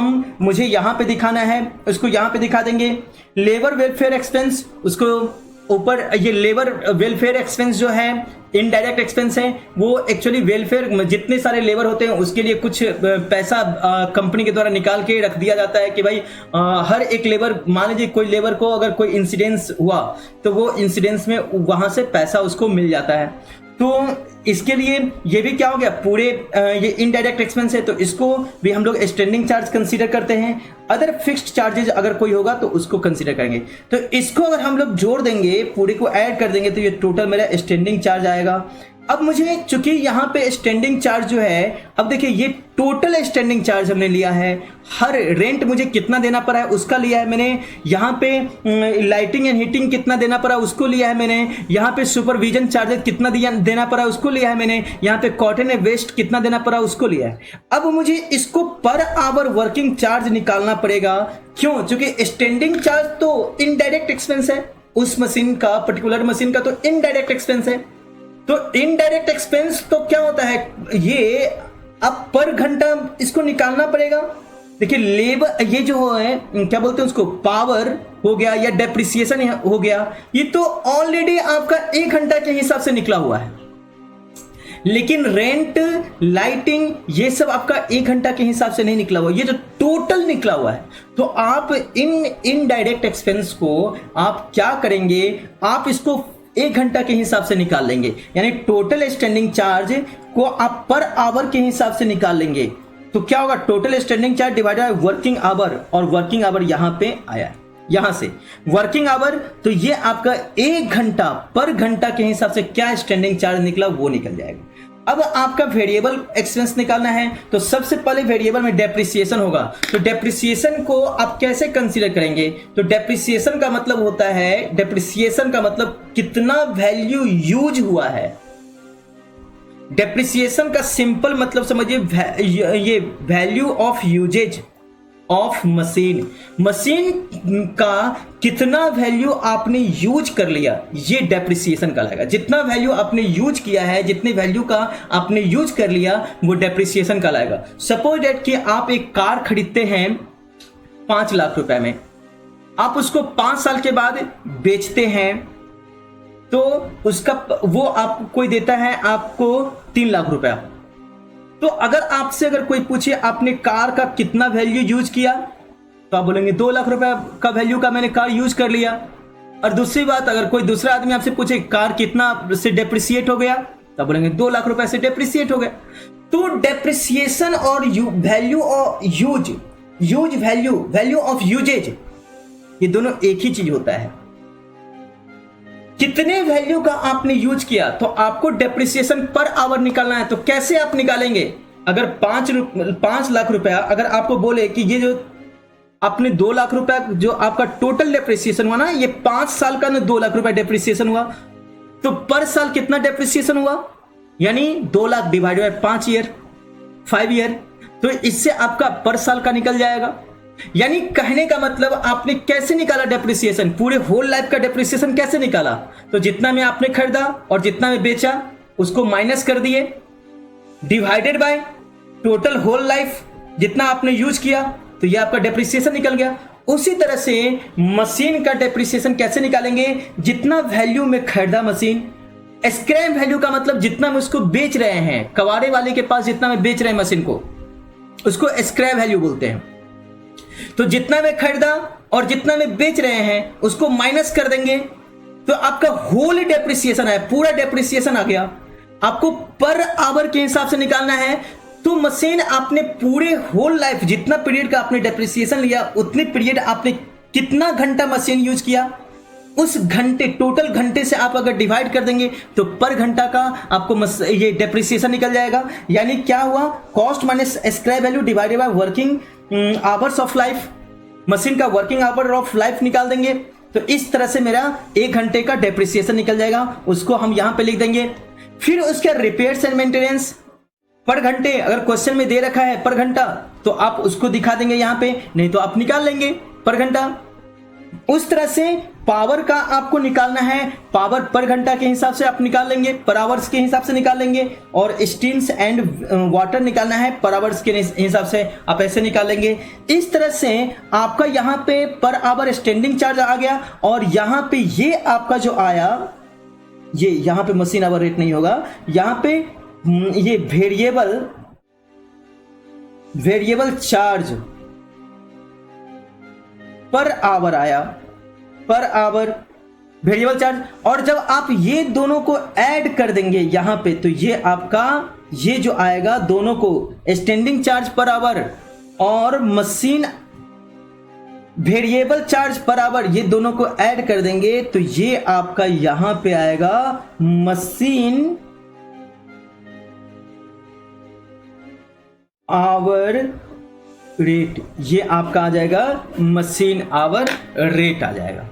मुझे यहाँ पे दिखाना है, उसको यहाँ पे दिखा देंगे। लेबर वेलफेयर एक्सपेंस, उसको ऊपर, ये लेबर वेलफेयर एक्सपेंस जो है इनडायरेक्ट एक्सपेंस है, वो एक्चुअली वेलफेयर, जितने सारे लेबर होते हैं उसके लिए कुछ पैसा कंपनी के द्वारा निकाल के रख दिया जाता है कि भाई हर एक लेबर, मान लीजिए कोई लेबर को अगर कोई इंसिडेंस हुआ तो वो इंसिडेंस में वहां से पैसा उसको मिल जाता है। तो इसके लिए ये भी क्या हो गया, पूरे ये इनडायरेक्ट एक्सपेंस है, तो इसको भी हम लोग स्टैंडिंग चार्ज कंसीडर करते हैं। अदर फिक्स्ड चार्जेज अगर कोई होगा तो उसको कंसीडर करेंगे। तो इसको अगर हम लोग जोड़ देंगे, पूरे को ऐड कर देंगे, तो ये टोटल मेरा स्टैंडिंग चार्ज आएगा। अब मुझे, चूंकि यहाँ पे स्टैंडिंग चार्ज जो है, अब देखिए ये टोटल स्टैंडिंग चार्ज हमने लिया है, हर रेंट मुझे कितना देना पड़ा है उसका लिया है मैंने, यहाँ पे लाइटिंग एंड हीटिंग कितना देना पड़ा उसको लिया है मैंने, यहाँ पे सुपरविजन चार्जेस कितना देना पड़ा उसको लिया है मैंने, यहाँ पे कॉटन एंड वेस्ट कितना देना पड़ा उसको लिया है। अब मुझे इसको पर आवर वर्किंग चार्ज निकालना पड़ेगा। क्यों? क्योंकि स्टैंडिंग चार्ज तो इनडायरेक्ट एक्सपेंस है, उस मशीन का, पर्टिकुलर मशीन का तो इनडायरेक्ट एक्सपेंस है। तो इनडायरेक्ट एक्सपेंस तो क्या होता है, ये अब पर घंटा इसको निकालना पड़ेगा। देखिए लेबर, ये जो है क्या बोलते हैं उसको, पावर हो गया या डेप्रिसिएशन हो गया, ये तो ऑलरेडी आपका 1 घंटा के हिसाब से निकला हुआ है। लेकिन रेंट, लाइटिंग, ये सब आपका 1 घंटा के हिसाब से नहीं निकला हुआ, ये जो टोटल निकला हुआ है। तो आप इन इनडायरेक्ट एक्सपेंस को आप क्या करेंगे, आप इसको 1 घंटा के हिसाब से निकाल लेंगे, यानी टोटल स्टैंडिंग चार्ज को आप पर आवर के हिसाब से निकाल लेंगे। तो क्या होगा, total standing charge divided by working hour, और वर्किंग आवर यहां पे आया है, यहां से वर्किंग आवर, तो ये आपका 1 घंटा पर घंटा के हिसाब से क्या स्टैंडिंग चार्ज निकला वो निकल जाएगा। अब आपका वेरिएबल एक्सपेंस निकालना है, तो सबसे पहले वेरिएबल में डेप्रिसिएशन होगा। तो डेप्रिसिएशन को आप कैसे कंसीडर करेंगे, तो डेप्रिसिएशन का मतलब होता है, डेप्रिसिएशन का मतलब कितना वैल्यू यूज हुआ है। डेप्रिसिएशन का सिंपल मतलब समझिए, ये value of usages of machine, machine का कितना वैल्यू आपने यूज कर लिया, ये डेप्रिसिएशन कहलाएगा। जितना वैल्यू आपने यूज किया है, जितने वैल्यू का आपने यूज कर लिया, वो डेप्रिसिएशन कहलाएगा। सपोज दैट कि आप एक कार खरीदते हैं 5 लाख रुपए में, आप उसको 5 साल के बाद बेचते हैं, तो उसका वो आपको कोई देता है आपको 3 लाख रुपया। तो अगर आपसे कोई पूछे आपने कार का कितना वैल्यू यूज किया, तो आप बोलेंगे 2 लाख रुपए का वैल्यू का मैंने कार यूज कर लिया। और दूसरी बात, अगर कोई दूसरा आदमी आपसे पूछे कार कितना से डेप्रिसिएट हो गया, तो बोलेंगे 2 लाख रुपए से डेप्रिसिएट हो गया। तो डेप्रिसिएशन और वैल्यू और यूज वैल्यू ऑफ यूजेज, ये दोनों एक ही चीज होता है। कितने वैल्यू का आपने यूज किया तो आपको डेप्रिसिएशन पर आवर निकालना है। तो कैसे आप निकालेंगे? अगर 5 लाख रुपया अगर आपको बोले कि ये जो आपने 2 लाख रुपया जो आपका टोटल डेप्रिसिएशन हुआ ना, ये 5 साल का ना 2 लाख रुपया डेप्रिसिएशन हुआ, तो पर साल कितना डेप्रिसिएशन हुआ? यानी 2 लाख डिवाइडेड बाय 5 ईयर, तो इससे आपका पर साल का निकल जाएगा। यानी कहने का मतलब आपने कैसे निकाला डेप्रिसिएशन, पूरे होल लाइफ का डेप्रिसिएशन कैसे निकाला? तो जितना में आपने खरीदा और जितना में बेचा उसको माइनस कर दिए, divided by total whole life जितना आपने यूज किया, तो ये आपका डेप्रिसिएशन निकल गया। उसी तरह से मशीन का डेप्रिसिएशन कैसे निकालेंगे? जितना वैल्यू में खरीदा मशीन, स्क्रैप वैल्यू का मतलब जितना में उसको बेच रहे हैं, कबाड़े वाले के पास जितना में बेच रहे हैं मशीन को, उसको स्क्रैप वैल्यू बोलते हैं। तो जितना में खरीदा और जितना में बेच रहे हैं उसको माइनस कर देंगे, तो आपका होल डेप्रिसिएशन है, पूरा डेप्रिसिएशन आ गया। आपको पर आवर के हिसाब से निकालना है। तो मशीन आपने पूरे होल लाइफ जितना पीरियड का आपने डेप्रिसिएशन लिया, उतने पीरियड आपने कितना घंटा मशीन यूज किया, उस घंटे टोटल घंटे से आप अगर डिवाइड कर देंगे तो पर घंटा का आपको ये डेप्रिसिएशन निकल जाएगा। यानी क्या हुआ? Cost minus scrap value divided by working hours of life, machine का वर्किंग आवर ऑफ लाइफ निकाल देंगे। तो इस तरह से मेरा 1 घंटे का डेप्रिसिएशन निकल जाएगा, उसको हम यहां पे लिख देंगे। फिर उसका रिपेयर्स एंड मेंटेनेंस पर घंटे, अगर क्वेश्चन में दे रखा है पर घंटा तो आप उसको दिखा देंगे यहां पे, नहीं तो आप निकाल लेंगे पर घंटा। उस तरह से पावर का आपको निकालना है, पावर पर घंटा के हिसाब से आप निकाल लेंगे, पर आवर्स के हिसाब से निकाल लेंगे। और स्टीम्स एंड वाटर निकालना है पर आवर्स के हिसाब से आप ऐसे निकालेंगे। इस तरह से आपका यहाँ पे पर आवर स्टैंडिंग चार्ज आ गया, और यहाँ पे ये आपका जो आया, ये यहाँ पे मशीन आवर रेट नहीं होगा, यहाँ पे ये वेरिएबल चार्ज पर आवर आया, पर आवर वेरिएबल चार्ज। और जब आप ये दोनों को ऐड कर देंगे यहां पे, तो ये आपका ये जो आएगा दोनों को स्टैंडिंग चार्ज पर आवर और machine variable charge per hour, ये दोनों को ऐड कर देंगे तो ये आपका यहां पे आएगा मशीन आवर रेट, ये आपका आ जाएगा मशीन आवर रेट आ जाएगा।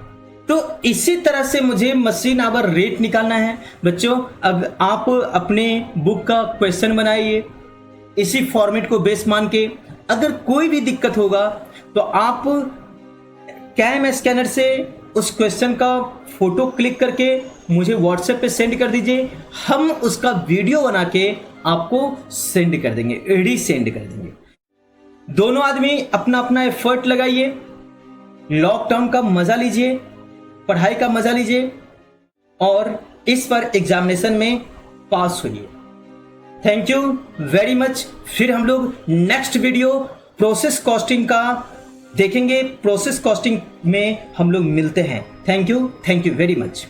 तो इसी तरह से मुझे मशीन आवर रेट निकालना है। बच्चों अब आप अपने बुक का क्वेश्चन बनाइए इसी फॉर्मेट को बेस मान के। अगर कोई भी दिक्कत होगा तो आप कैम स्कैनर से उस क्वेश्चन का फोटो क्लिक करके मुझे व्हाट्सएप पे सेंड कर दीजिए, हम उसका वीडियो बना के आपको सेंड कर देंगे, रीसेंड कर देंगे। दोनों आदमी अपना अपना एफर्ट लगाइए, लॉकडाउन का मजा लीजिए, पढ़ाई का मजा लीजिए और इस पर एग्जामिनेशन में पास होइए। Thank you very much. फिर हम लोग नेक्स्ट वीडियो प्रोसेस कॉस्टिंग का देखेंगे, प्रोसेस कॉस्टिंग में हम लोग मिलते हैं। Thank you very much.